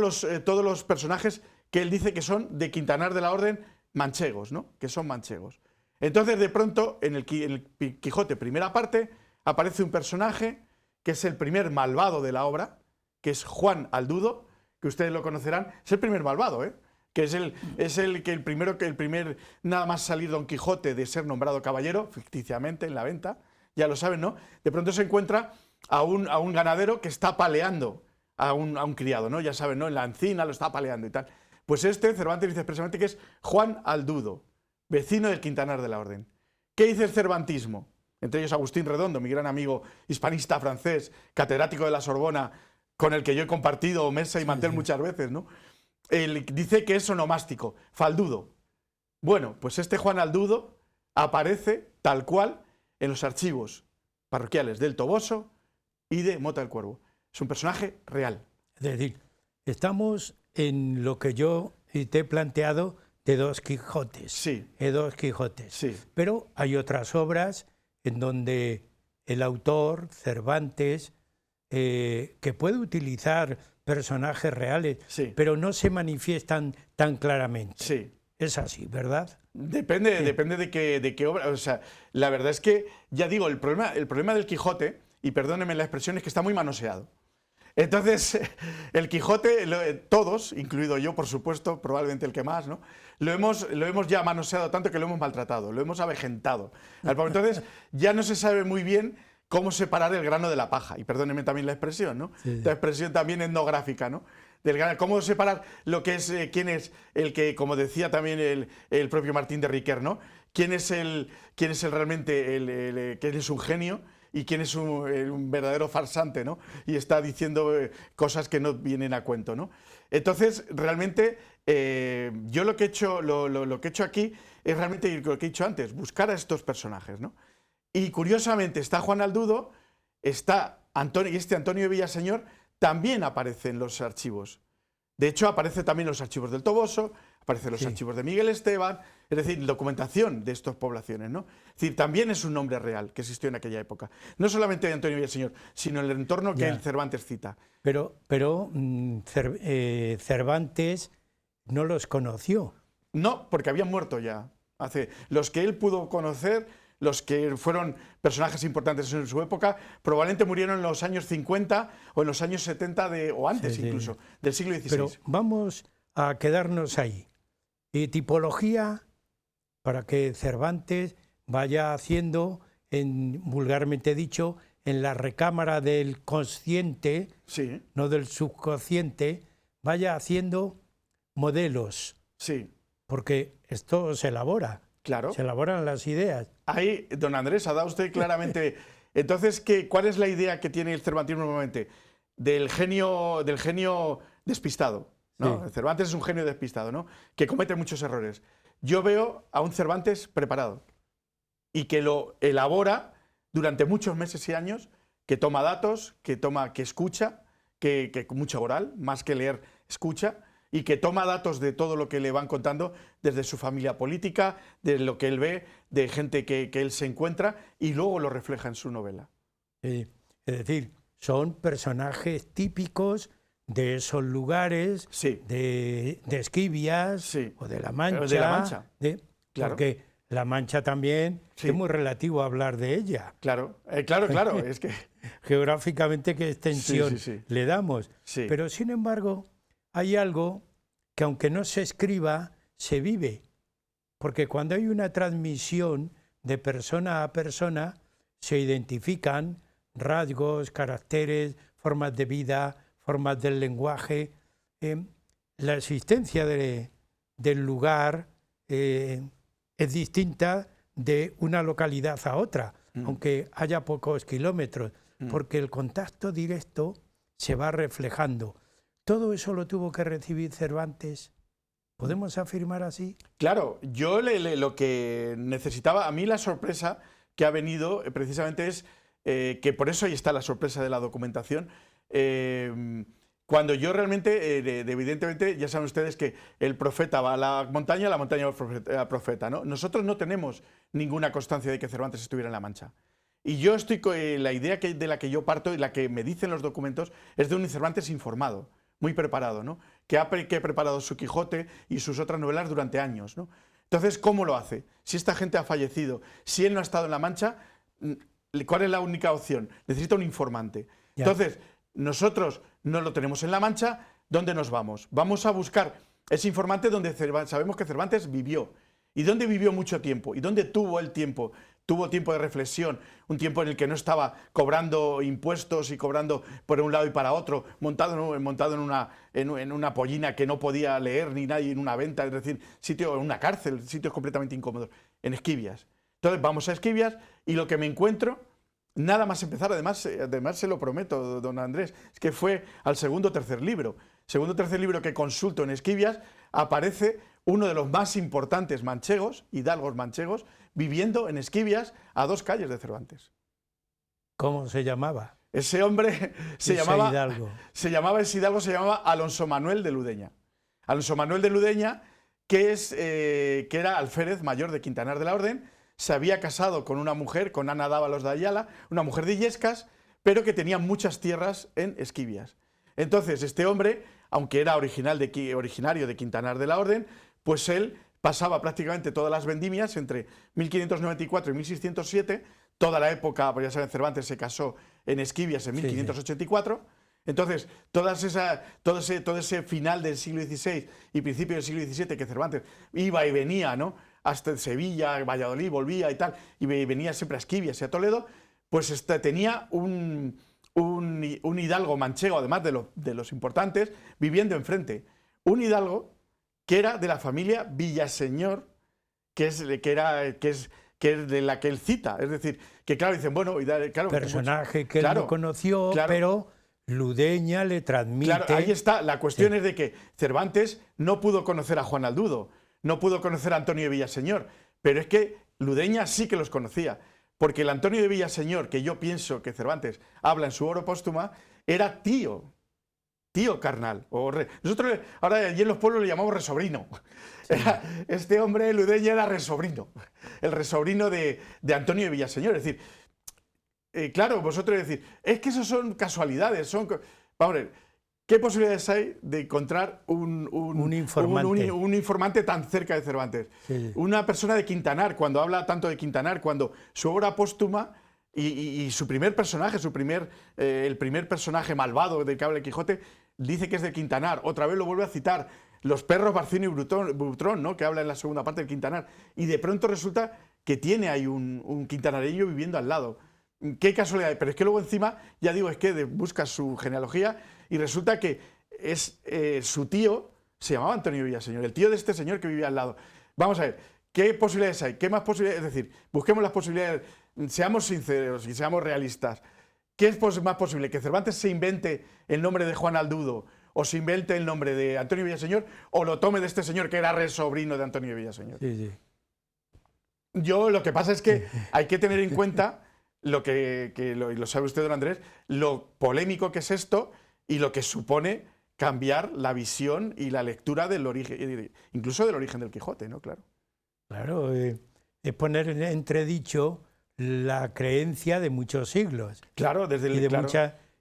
los personajes que él dice que son de Quintanar de la Orden manchegos, ¿no? Que son manchegos. Entonces, de pronto, en el Quijote, primera parte, aparece un personaje que es el primer malvado de la obra, que es Juan Aldudo, que ustedes lo conocerán, es el primer malvado, que es el primer nada más salir Don Quijote de ser nombrado caballero, ficticiamente en la venta, ya lo saben, ¿no? De pronto se encuentra a un ganadero que está paleando a un criado, ¿no? Ya saben, ¿no? En la encina lo está paleando y tal. Pues Cervantes dice expresamente que es Juan Aldudo, vecino del Quintanar de la Orden. ¿Qué dice el cervantismo? Entre ellos Agustín Redondo, mi gran amigo hispanista francés, catedrático de la Sorbona, con el que yo he compartido mesa y mantel muchas veces, ¿no? Él dice que es onomástico, faldudo. Bueno, pues este Juan Aldudo aparece tal cual en los archivos parroquiales del Toboso y de Mota del Cuervo. Es un personaje real. Es decir, estamos en lo que yo te he planteado de dos Quijotes. Sí. De dos Quijotes. Sí. Pero hay otras obras en donde el autor, Cervantes, que puede utilizar personajes reales, sí, pero no se manifiestan tan claramente. Sí. Es así, ¿verdad? Depende de qué obra. O sea, la verdad es que, ya digo, el problema del Quijote, y perdónenme la expresión, es que está muy manoseado. Entonces, el Quijote, todos, incluido yo, por supuesto, probablemente el que más, ¿no? Lo hemos ya manoseado tanto que lo hemos maltratado, lo hemos avejentado. Entonces, ya no se sabe muy bien cómo separar el grano de la paja. Y perdónenme también la expresión, ¿no? Sí. La expresión también etnográfica, ¿no? Cómo separar lo que es, quién es el que, como decía también el propio Martín de Riquer, ¿no? Quién es realmente quién es un genio y quién es un verdadero farsante, ¿no? Y está diciendo cosas que no vienen a cuento, ¿no? Entonces, realmente, yo lo que he hecho aquí es realmente lo que he dicho antes, buscar a estos personajes, ¿no? Y curiosamente está Juan Aldudo, está Antonio, y Antonio de Villaseñor también aparece en los archivos. De hecho, aparece también en los archivos del Toboso, aparece en los archivos de Miguel Esteban, es decir, documentación de estas poblaciones, ¿no? Es decir, también es un nombre real que existió en aquella época. No solamente de Antonio Villaseñor, sino en el entorno que el Cervantes cita. Pero Cervantes no los conoció. No, porque habían muerto ya. Los que él pudo conocer los que fueron personajes importantes en su época, probablemente murieron en los años 50 o en los años 70 o antes incluso, del siglo XVI. Pero vamos a quedarnos ahí. Y tipología, para que Cervantes vaya haciendo, vulgarmente dicho, en la recámara del consciente, sí, no del subconsciente, vaya haciendo modelos. Sí. Porque esto se elabora. Claro. Se elaboran las ideas. Ahí, don Andrés, ha dado usted claramente. Entonces, ¿cuál es la idea que tiene el cervantismo normalmente? Del genio despistado, ¿no? Sí. Cervantes es un genio despistado, ¿no? Que comete muchos errores. Yo veo a un Cervantes preparado y que lo elabora durante muchos meses y años, que toma datos, que escucha, que con mucha oral, más que leer, escucha, y que toma datos de todo lo que le van contando, desde su familia política, de lo que él ve, de gente que él se encuentra, y luego lo refleja en su novela. Es decir, son personajes típicos de esos lugares, sí, de Esquivias, sí, o de La Mancha. De La Mancha. Claro. Porque La Mancha también es muy relativo hablar de ella. Claro, claro, es que... Geográficamente, ¿qué extensión le damos? Sí. Pero, sin embargo, hay algo que, aunque no se escriba, se vive. Porque cuando hay una transmisión de persona a persona, se identifican rasgos, caracteres, formas de vida, formas del lenguaje. La existencia del lugar es distinta de una localidad a otra, aunque haya pocos kilómetros, porque el contacto directo se va reflejando. ¿Todo eso lo tuvo que recibir Cervantes? ¿Podemos afirmar así? Claro, yo lo que necesitaba, a mí la sorpresa que ha venido precisamente es que por eso ahí está la sorpresa de la documentación. Cuando yo realmente, evidentemente, ya saben ustedes que el profeta va a la montaña va al profeta, ¿no? Nosotros no tenemos ninguna constancia de que Cervantes estuviera en La Mancha. Y yo estoy con la idea de la que yo parto y la que me dicen los documentos es de un Cervantes informado, muy preparado, ¿no? Que ha preparado su Quijote y sus otras novelas durante años, ¿no? Entonces, ¿cómo lo hace? Si esta gente ha fallecido, si él no ha estado en La Mancha, ¿cuál es la única opción? Necesita un informante. Ya. Entonces, nosotros no lo tenemos en La Mancha, ¿dónde nos vamos? Vamos a buscar ese informante donde sabemos que Cervantes vivió. ¿Y dónde vivió mucho tiempo? ¿Y dónde tuvo el tiempo? Tuvo tiempo de reflexión, un tiempo en el que no estaba cobrando impuestos y cobrando por un lado y para otro, montado en una pollina que no podía leer ni nadie, en una venta, es decir, en una cárcel, sitios completamente incómodos, en Esquivias. Entonces vamos a Esquivias y lo que me encuentro, nada más empezar, además se lo prometo, don Andrés, es que fue al segundo o tercer libro que consulto en Esquivias, aparece uno de los más importantes manchegos, hidalgos manchegos, viviendo en Esquivias a 2 calles de Cervantes. ¿Cómo se llamaba? Ese hombre se llamaba Alonso Manuel de Ludeña. Alonso Manuel de Ludeña, que era alférez mayor de Quintanar de la Orden, se había casado con una mujer, con Ana Dávalos de Ayala, una mujer de Illescas, pero que tenía muchas tierras en Esquivias. Entonces, este hombre, aunque era originario de Quintanar de la Orden, pues él pasaba prácticamente todas las vendimias entre 1594 y 1607, toda la época, pues ya saben, Cervantes se casó en Esquivias en 1584, entonces todo ese final del siglo XVI y principio del siglo XVII que Cervantes iba y venía, ¿no?, hasta Sevilla, Valladolid, volvía y tal, y venía siempre a Esquivias y a Toledo, pues tenía un hidalgo manchego, además de los importantes, viviendo enfrente. Un hidalgo que era de la familia Villaseñor, que es de la que él cita. Es decir, que claro, dicen, bueno... Claro, personaje que él no conoció, pero Ludeña le transmite... Claro, ahí está. La cuestión es de que Cervantes no pudo conocer a Juan Aldudo, no pudo conocer a Antonio de Villaseñor, pero es que Ludeña sí que los conocía, porque el Antonio de Villaseñor, que yo pienso que Cervantes habla en su obra póstuma, era tío carnal. Nosotros ahora allí en los pueblos le llamamos resobrino. Sí. Este hombre, Ludeña, era resobrino, el resobrino de Antonio de Villaseñor. Es decir, claro, vosotros decís, es que eso son casualidades, vamos a ver, ¿qué posibilidades hay de encontrar un informante. un informante tan cerca de Cervantes? Sí. Una persona de Quintanar, cuando habla tanto de Quintanar, cuando su obra póstuma y su primer personaje, el primer personaje malvado del que habla el Quijote, dice que es de Quintanar. Otra vez lo vuelve a citar. Los perros Barcino y Butrón, ¿no?, que habla en la segunda parte del Quintanar. Y de pronto resulta que tiene ahí un quintanareño viviendo al lado. Qué casualidad. Pero es que luego encima, ya digo, es que buscas su genealogía y resulta que es su tío, se llamaba Antonio Villaseñor, el tío de este señor que vivía al lado. Vamos a ver, ¿qué posibilidades hay? ¿Qué más posibilidades? Es decir, busquemos las posibilidades, seamos sinceros y seamos realistas. ¿Qué es más posible? ¿Que Cervantes se invente el nombre de Juan Aldudo o se invente el nombre de Antonio Villaseñor o lo tome de este señor que era sobrino de Antonio Villaseñor? Sí, sí. Yo lo que pasa es que hay que tener en cuenta lo lo sabe usted, don Andrés, lo polémico que es esto y lo que supone cambiar la visión y la lectura del origen, incluso del origen del Quijote, ¿no? Claro. Claro, es poner en entredicho la creencia de muchos siglos. Claro,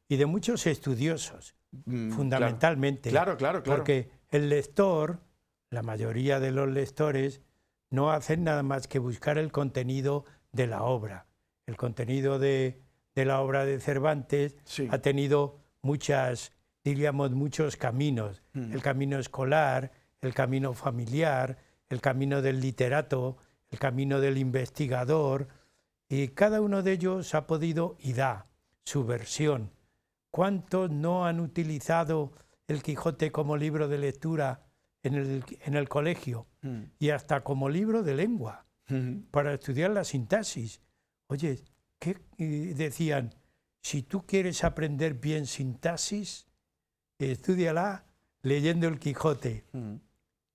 Y de muchos estudiosos, fundamentalmente. Claro. Porque el lector, la mayoría de los lectores, no hacen nada más que buscar el contenido de la obra. El contenido de la obra de Cervantes ha tenido muchos caminos. El camino escolar, el camino familiar, el camino del literato, el camino del investigador, y cada uno de ellos ha podido y da su versión. ¿Cuántos no han utilizado el Quijote como libro de lectura en el colegio y hasta como libro de lengua para estudiar la sintaxis? Oye, ¿qué decían? Si tú quieres aprender bien sintaxis, estúdiala leyendo el Quijote,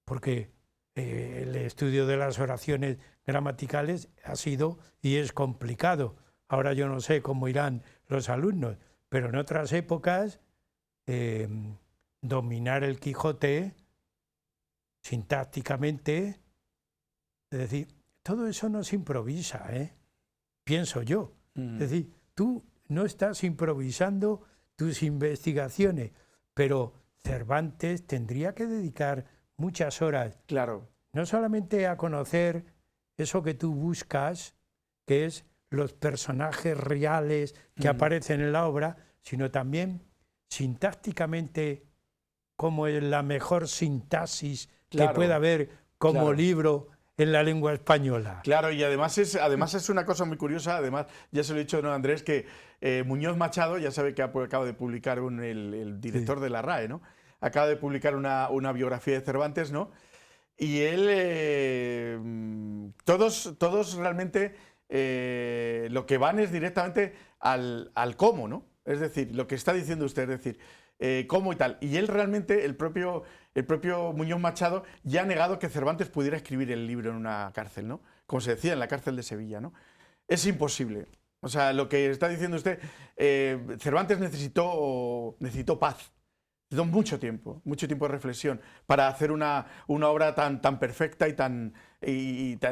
porque el estudio de las oraciones gramaticales ha sido y es complicado. Ahora yo no sé cómo irán los alumnos, pero en otras épocas dominar el Quijote sintácticamente, es decir, todo eso no se improvisa, pienso yo. Es decir, tú no estás improvisando tus investigaciones, pero Cervantes tendría que dedicar muchas horas, Claro. no solamente a conocer eso que tú buscas, que es los personajes reales que aparecen en la obra, sino también sintácticamente cómo es la mejor sintaxis que pueda haber como libro en la lengua española. Claro, y además es una cosa muy curiosa, además ya se lo he dicho, don Andrés, que Muñoz Machado, ya sabe que acaba de publicar el director de la RAE, ¿no? Acaba de publicar una biografía de Cervantes, ¿no? Y él, todos realmente lo que van es directamente al cómo, ¿no? Es decir, lo que está diciendo usted, es decir, cómo y tal. Y él realmente, el propio Muñoz Machado, ya ha negado que Cervantes pudiera escribir el libro en una cárcel, ¿no? Como se decía, en la cárcel de Sevilla, ¿no? Es imposible. O sea, lo que está diciendo usted, Cervantes necesitó paz. Necesitó mucho tiempo de reflexión para hacer una obra tan perfecta y tan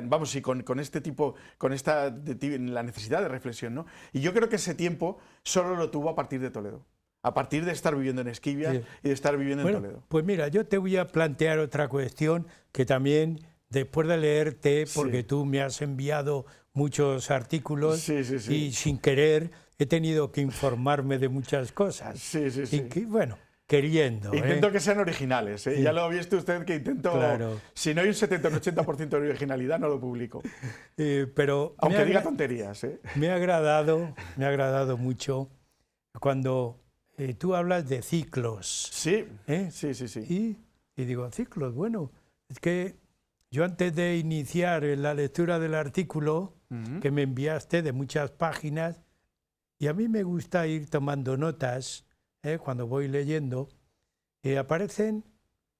vamos, y con este tipo, la necesidad de reflexión, ¿no? Y yo creo que ese tiempo solo lo tuvo a partir de Toledo, a partir de estar viviendo en Esquivia y de estar viviendo en Toledo. Pues mira, yo te voy a plantear otra cuestión que también, después de leerte, porque tú me has enviado muchos artículos y sin querer he tenido que informarme de muchas cosas. Y que, bueno, queriendo. Intento que sean originales, ¿eh? Ya lo ha visto usted que intento, si no hay un 70 o un 80% de originalidad, no lo publico. Pero aunque diga tonterías. Me ha agradado mucho cuando tú hablas de ciclos. Sí. Y digo, ciclos, bueno, es que yo antes de iniciar la lectura del artículo que me enviaste de muchas páginas, y a mí me gusta ir tomando notas, cuando voy leyendo, aparecen,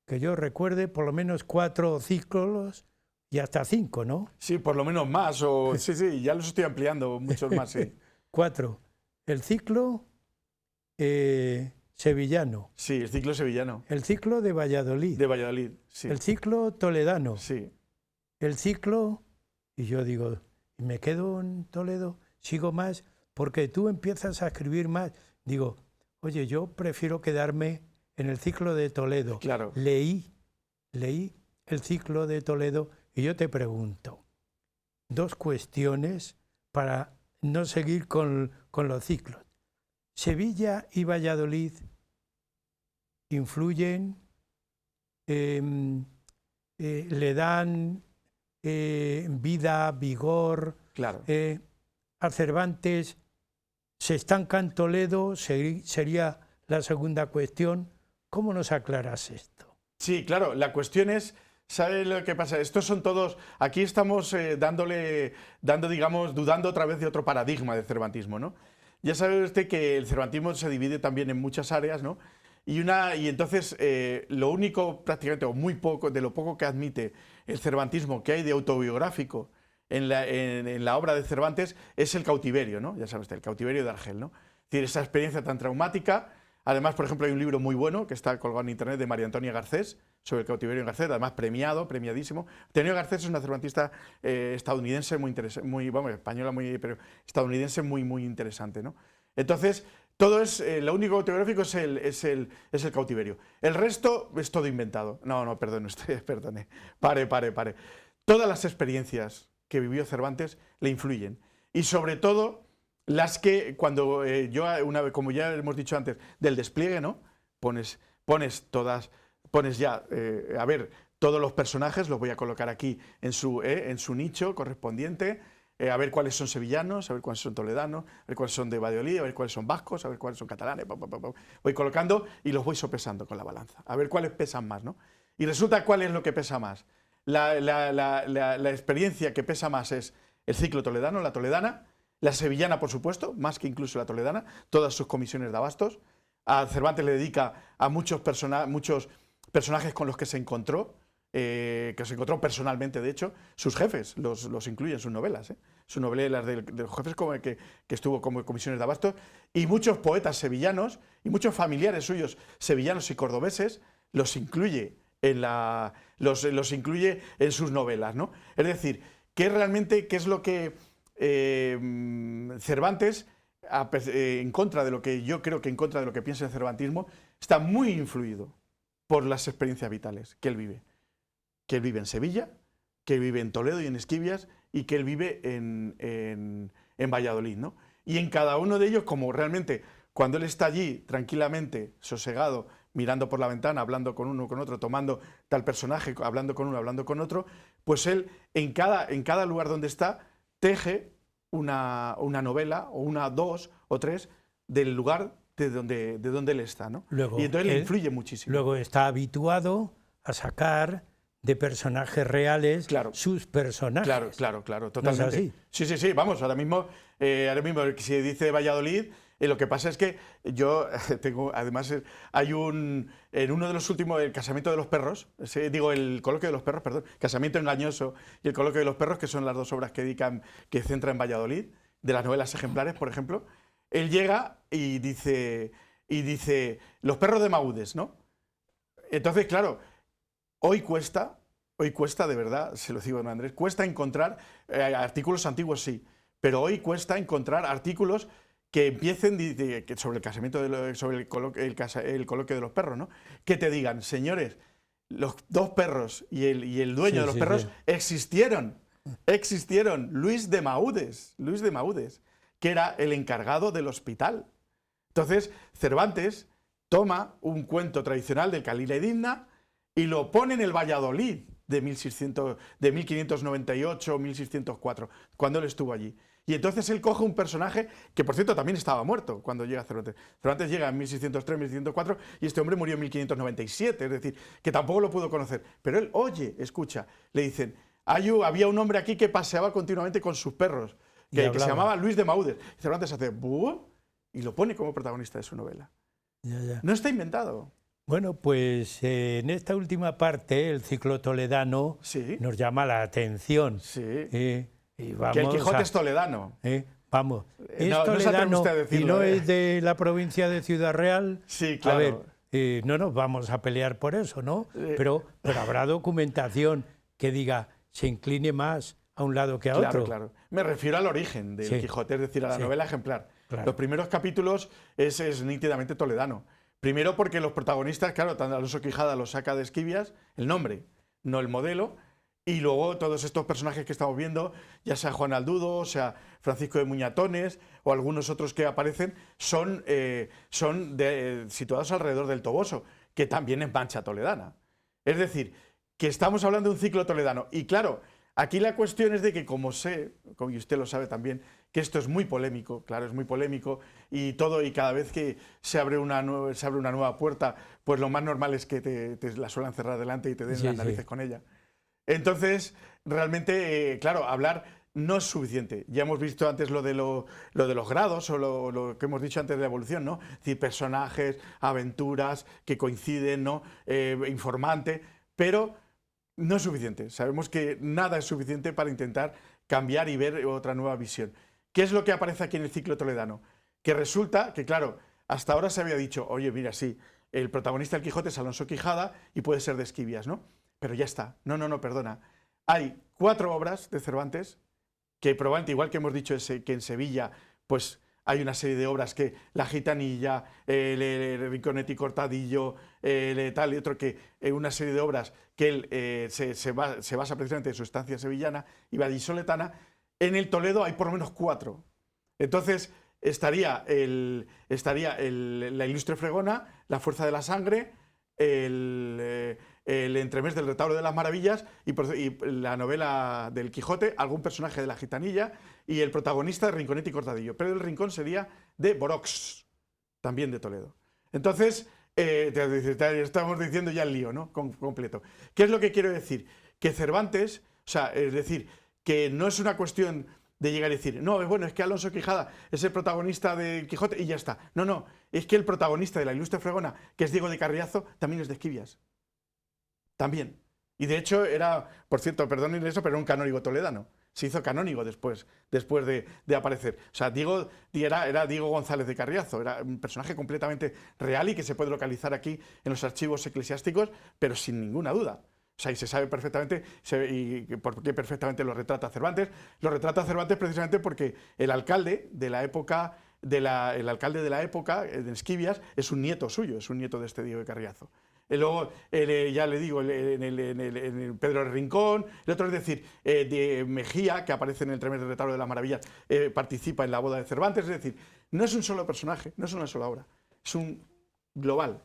que yo recuerde, por lo menos 4 ciclos y hasta 5, ¿no? Sí, por lo menos más, sí, ya los estoy ampliando, muchos más, sí. 4. El ciclo sevillano. Sí, el ciclo sevillano. El ciclo de Valladolid. De Valladolid, sí. El ciclo toledano. Sí. El ciclo, y yo digo, me quedo en Toledo, sigo más, porque tú empiezas a escribir más. Digo, oye, yo prefiero quedarme en el Ciclo de Toledo. Claro. Leí el Ciclo de Toledo y yo te pregunto, dos cuestiones para no seguir con los ciclos. ¿Sevilla y Valladolid influyen, le dan vida, vigor? Claro. A Cervantes se estanca en Toledo, sería la segunda cuestión. ¿Cómo nos aclaras esto? Sí, claro, la cuestión es, ¿sabe lo que pasa? Estos son todos, aquí estamos dudando otra vez de otro paradigma del cervantismo, ¿no? Ya sabe usted que el cervantismo se divide también en muchas áreas, ¿no? Y entonces lo único prácticamente, o muy poco, de lo poco que admite el cervantismo que hay de autobiográfico en la obra de Cervantes es el cautiverio, ¿no? Ya sabe usted, el cautiverio de Argel, ¿no? Es decir, esa experiencia tan traumática. Además, por ejemplo, hay un libro muy bueno que está colgado en internet de María Antonia Garcés sobre el cautiverio en Garcés, además premiadísimo. Antonia Garcés es una cervantista estadounidense muy interesante, española, pero estadounidense muy interesante, ¿no? Entonces, todo es, lo único autobiográfico es el cautiverio. El resto es todo inventado. No, perdone. Pare. Todas las experiencias que vivió Cervantes le influyen. Y sobre todo las que cuando como ya hemos dicho antes, del despliegue, ¿no? Pones ya, a ver, todos los personajes los voy a colocar aquí en su nicho correspondiente, a ver cuáles son sevillanos, a ver cuáles son toledanos, a ver cuáles son de Valladolid, a ver cuáles son vascos, a ver cuáles son catalanes, voy colocando y los voy sopesando con la balanza, a ver cuáles pesan más, ¿no? Y resulta cuál es lo que pesa más. La experiencia que pesa más es el ciclo toledano, la toledana, la sevillana, por supuesto, más que incluso la toledana, todas sus comisiones de abastos. A Cervantes le dedica a muchos personajes con los que se encontró personalmente, de hecho. Sus jefes los incluye en sus novelas, sus novelas de los jefes que estuvo como comisiones de abastos, y muchos poetas sevillanos y muchos familiares suyos sevillanos y cordobeses los incluye los incluye en sus novelas, ¿no? Es decir, ¿qué es lo que Cervantes, en contra de lo que yo creo que en contra de lo que piensa el cervantismo, está muy influido por las experiencias vitales que él vive? Que él vive en Sevilla, que vive en Toledo y en Esquivias, y que él vive en Valladolid, ¿no? Y en cada uno de ellos, como realmente cuando él está allí tranquilamente, sosegado, mirando por la ventana, hablando con uno, con otro, tomando tal personaje, hablando con uno, hablando con otro, pues él en cada lugar donde está teje una novela, o dos o tres, del lugar de donde él está, ¿no? Luego, y entonces le influye muchísimo. Luego está habituado a sacar de personajes reales sus personajes. Claro, totalmente. ¿No es así? Sí, vamos, ahora mismo si dice Valladolid, lo que pasa es que yo tengo, además, en uno de los últimos, el casamiento de los perros, el coloquio de los perros, perdón, Casamiento engañoso y el coloquio de los perros, que son las dos obras que centra en Valladolid, de las novelas ejemplares, por ejemplo, él llega y dice, los perros de Maúdes, ¿no? Entonces, claro, hoy cuesta de verdad, se lo digo a don Andrés, cuesta encontrar artículos antiguos, sí, pero hoy cuesta encontrar artículos que empiecen sobre el casamiento, sobre el coloquio de los perros, ¿no? Que te digan, señores, los dos perros y el dueño de los perros existieron, Luis de Maúdes, que era el encargado del hospital. Entonces, Cervantes toma un cuento tradicional del Calila y Dimna y lo pone en el Valladolid de 1598 o 1604, cuando él estuvo allí. Y entonces él coge un personaje que, por cierto, también estaba muerto cuando llega Cervantes. Cervantes llega en 1603, 1604 y este hombre murió en 1597, es decir, que tampoco lo pudo conocer. Pero él escucha, le dicen, había un hombre aquí que paseaba continuamente con sus perros, que se llamaba Luis de Maúdes. Y Cervantes hace ¡buh! Y lo pone como protagonista de su novela. Ya. No está inventado. Bueno, pues en esta última parte, el ciclo toledano nos llama la atención. Sí. Y vamos que el Quijote es toledano. Vamos, es toledano y no es de la provincia de Ciudad Real. Sí, claro. A ver, no nos vamos a pelear por eso, ¿no? Pero habrá documentación que diga, se incline más a un lado que a otro. Claro. Me refiero al origen del Quijote, es decir, a la novela ejemplar. Claro. Los primeros capítulos es nítidamente toledano. Primero porque los protagonistas, claro, Alonso Quijada lo saca de Esquivias, el nombre, no el modelo, y luego todos estos personajes que estamos viendo, ya sea Juan Aldudo, o sea Francisco de Muñatones o algunos otros que aparecen, son situados alrededor del Toboso, que también es mancha toledana. Es decir, que estamos hablando de un ciclo toledano. Y claro, aquí la cuestión es de que, como y usted lo sabe también, que esto es muy polémico, claro, es muy polémico, y cada vez que se abre una nueva puerta, pues lo más normal es que te la suelen cerrar delante y te den las narices con ella. Entonces, realmente, claro, hablar no es suficiente. Ya hemos visto antes lo de los grados o lo que hemos dicho antes de la evolución, ¿no? Es decir, personajes, aventuras que coinciden, ¿no? Informante, pero no es suficiente. Sabemos que nada es suficiente para intentar cambiar y ver otra nueva visión. ¿Qué es lo que aparece aquí en el ciclo toledano? Que resulta que, claro, hasta ahora se había dicho, oye, mira, sí, el protagonista del Quijote es Alonso Quijada y puede ser de Esquivias, ¿no? Pero ya está. No, perdona. Hay 4 obras de Cervantes que probablemente, igual que hemos dicho que en Sevilla, pues hay una serie de obras que La Gitanilla, el Rinconetti Cortadillo, tal y otro, que una serie de obras que él se basa precisamente en su estancia sevillana y vallisoletana. En el Toledo hay por lo menos 4. Entonces estaría la Ilustre Fregona, La Fuerza de la Sangre, el entremés del Retablo de las Maravillas y la novela del Quijote, algún personaje de La Gitanilla y el protagonista de Rinconetti y Cortadillo. Pero el Rincón sería de Borox, también de Toledo. Entonces, estamos diciendo ya el lío, ¿no? Completo. ¿Qué es lo que quiero decir? Que Cervantes, o sea, es decir, que no es una cuestión de llegar y decir, no, bueno, es que Alonso Quijada es el protagonista del Quijote y ya está. No, es que el protagonista de la Ilustre Fregona, que es Diego de Carriazo, también es de Esquivias. También. Y de hecho era, por cierto, perdónenme eso, pero era un canónigo toledano. Se hizo canónigo después de aparecer. O sea, era Diego González de Carriazo, era un personaje completamente real y que se puede localizar aquí en los archivos eclesiásticos, pero sin ninguna duda. O sea, y se sabe perfectamente, porque perfectamente lo retrata Cervantes. Lo retrata Cervantes precisamente porque el alcalde de la época, de Esquivias, es un nieto suyo, es un nieto de este Diego de Carriazo. Luego, ya le digo, en Pedro el Rincón, el otro, es decir, de Mejía, que aparece en el Entremés del Retablo de las Maravillas, participa en la boda de Cervantes, es decir, no es un solo personaje, no es una sola obra, es un global.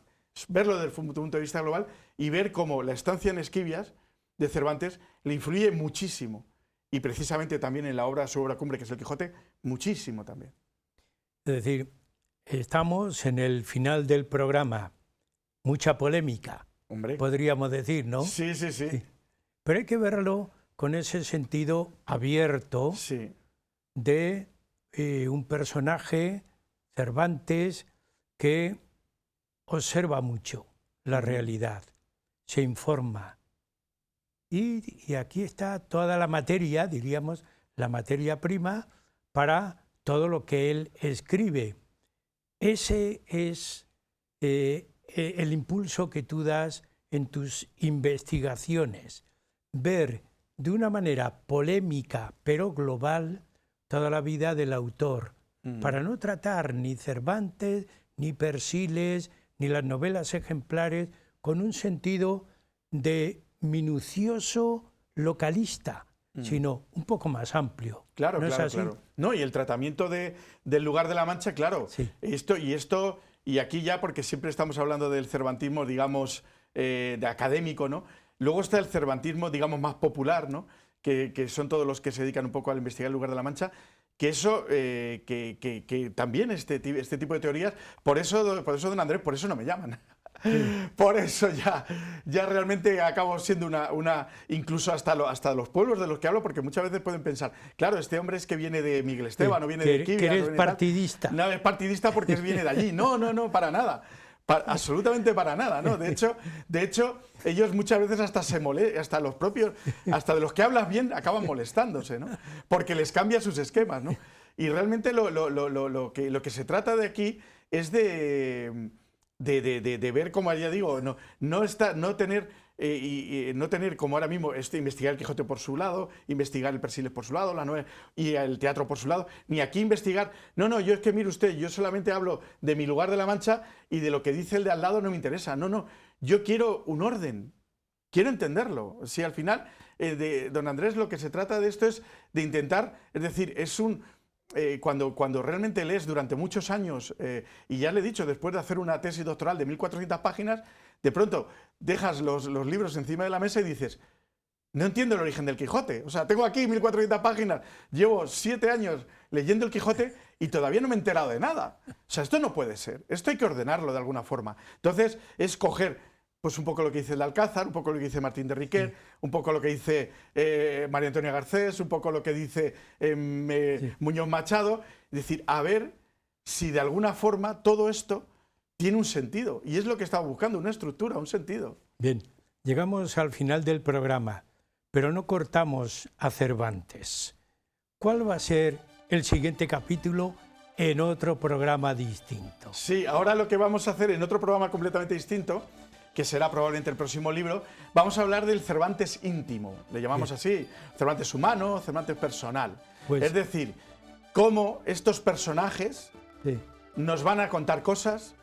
Verlo desde un punto de vista global y ver cómo la estancia en Esquivias de Cervantes le influye muchísimo. Y precisamente también en su obra cumbre, que es el Quijote, muchísimo también. Es decir, estamos en el final del programa. Mucha polémica, hombre, podríamos decir, ¿no? Sí. Pero hay que verlo con ese sentido abierto de un personaje, Cervantes, que observa mucho la realidad, se informa. Y aquí está toda la materia, diríamos, la materia prima para todo lo que él escribe. Ese es el impulso que tú das en tus investigaciones. Ver de una manera polémica, pero global, toda la vida del autor, para no tratar ni Cervantes, ni Persiles, ni las novelas ejemplares, con un sentido de minucioso localista, sino un poco más amplio. Claro, ¿no claro. No, y el tratamiento del lugar de la Mancha, claro. Sí. Y aquí ya, porque siempre estamos hablando del cervantismo, digamos, de académico, ¿no? Luego está el cervantismo, digamos, más popular, ¿no? Que son todos los que se dedican un poco a investigar el lugar de la Mancha, que eso, que también este tipo de teorías, por eso, don Andrés, por eso no me llaman. Por eso ya realmente acabo siendo incluso hasta los pueblos de los que hablo, porque muchas veces pueden pensar, claro, este hombre es que viene de Miguel Esteban, no viene de Esquivias. Que eres partidista. No, es partidista porque viene de allí. No, para nada. Absolutamente para nada, ¿no? De hecho, ellos muchas veces hasta se molestan, hasta de los que hablas bien acaban molestándose, ¿no? Porque les cambia sus esquemas, ¿no? Y realmente lo que se trata de aquí es de ver, como ya digo, no tener y no tener como ahora mismo investigar el Quijote por su lado, investigar el Persiles por su lado, la novela y el teatro por su lado, ni aquí investigar. No, no, yo es que mire usted, yo solamente hablo de mi lugar de la Mancha y de lo que dice el de al lado no me interesa. No, no, yo quiero un orden, quiero entenderlo. Si al final, de don Andrés, lo que se trata de esto es de intentar, es decir, es un... cuando realmente lees durante muchos años, y ya le he dicho, después de hacer una tesis doctoral de 1400 páginas, de pronto dejas los libros encima de la mesa y dices, no entiendo el origen del Quijote. O sea, tengo aquí 1400 páginas, llevo 7 años leyendo el Quijote y todavía no me he enterado de nada. O sea, esto no puede ser, esto hay que ordenarlo de alguna forma. Entonces, es coger pues un poco lo que dice el de Alcázar, un poco lo que dice Martín de Riquer, un poco lo que dice María Antonia Garcés, un poco lo que dice Muñoz Machado, es decir, a ver si de alguna forma todo esto tiene un sentido, y es lo que estaba buscando, una estructura, un sentido. Bien, llegamos al final del programa, pero no cortamos a Cervantes. ¿Cuál va a ser el siguiente capítulo en otro programa distinto? Sí, ahora lo que vamos a hacer en otro programa completamente distinto, que será probablemente el próximo libro, vamos a hablar del Cervantes íntimo, le llamamos así, Cervantes humano, Cervantes personal. Pues, es decir, cómo estos personajes nos van a contar cosas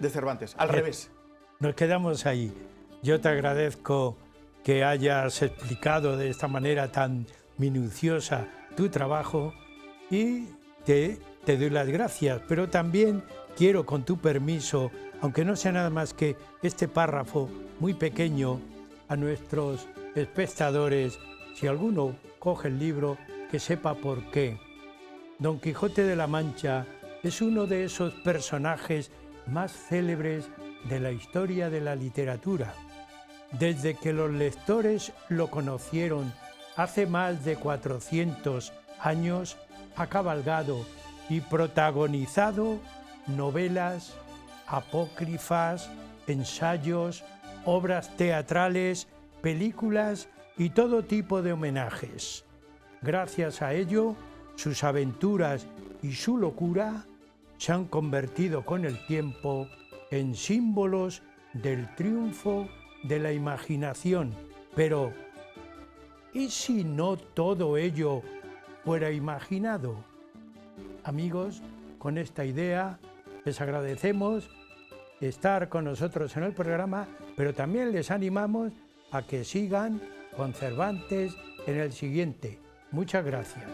de Cervantes, al revés. Nos quedamos ahí. Yo te agradezco que hayas explicado de esta manera tan minuciosa tu trabajo y te doy las gracias, pero también quiero, con tu permiso, aunque no sea nada más que este párrafo muy pequeño, a nuestros espectadores, si alguno coge el libro, que sepa por qué. Don Quijote de la Mancha es uno de esos personajes más célebres de la historia de la literatura. Desde que los lectores lo conocieron hace más de 400 años, ha cabalgado y protagonizado novelas, apócrifas, ensayos, obras teatrales, películas y todo tipo de homenajes. Gracias a ello, sus aventuras y su locura se han convertido con el tiempo en símbolos del triunfo de la imaginación. Pero, ¿y si no todo ello fuera imaginado? Amigos, con esta idea les agradecemos estar con nosotros en el programa, pero también les animamos a que sigan con Cervantes en el siguiente. Muchas gracias.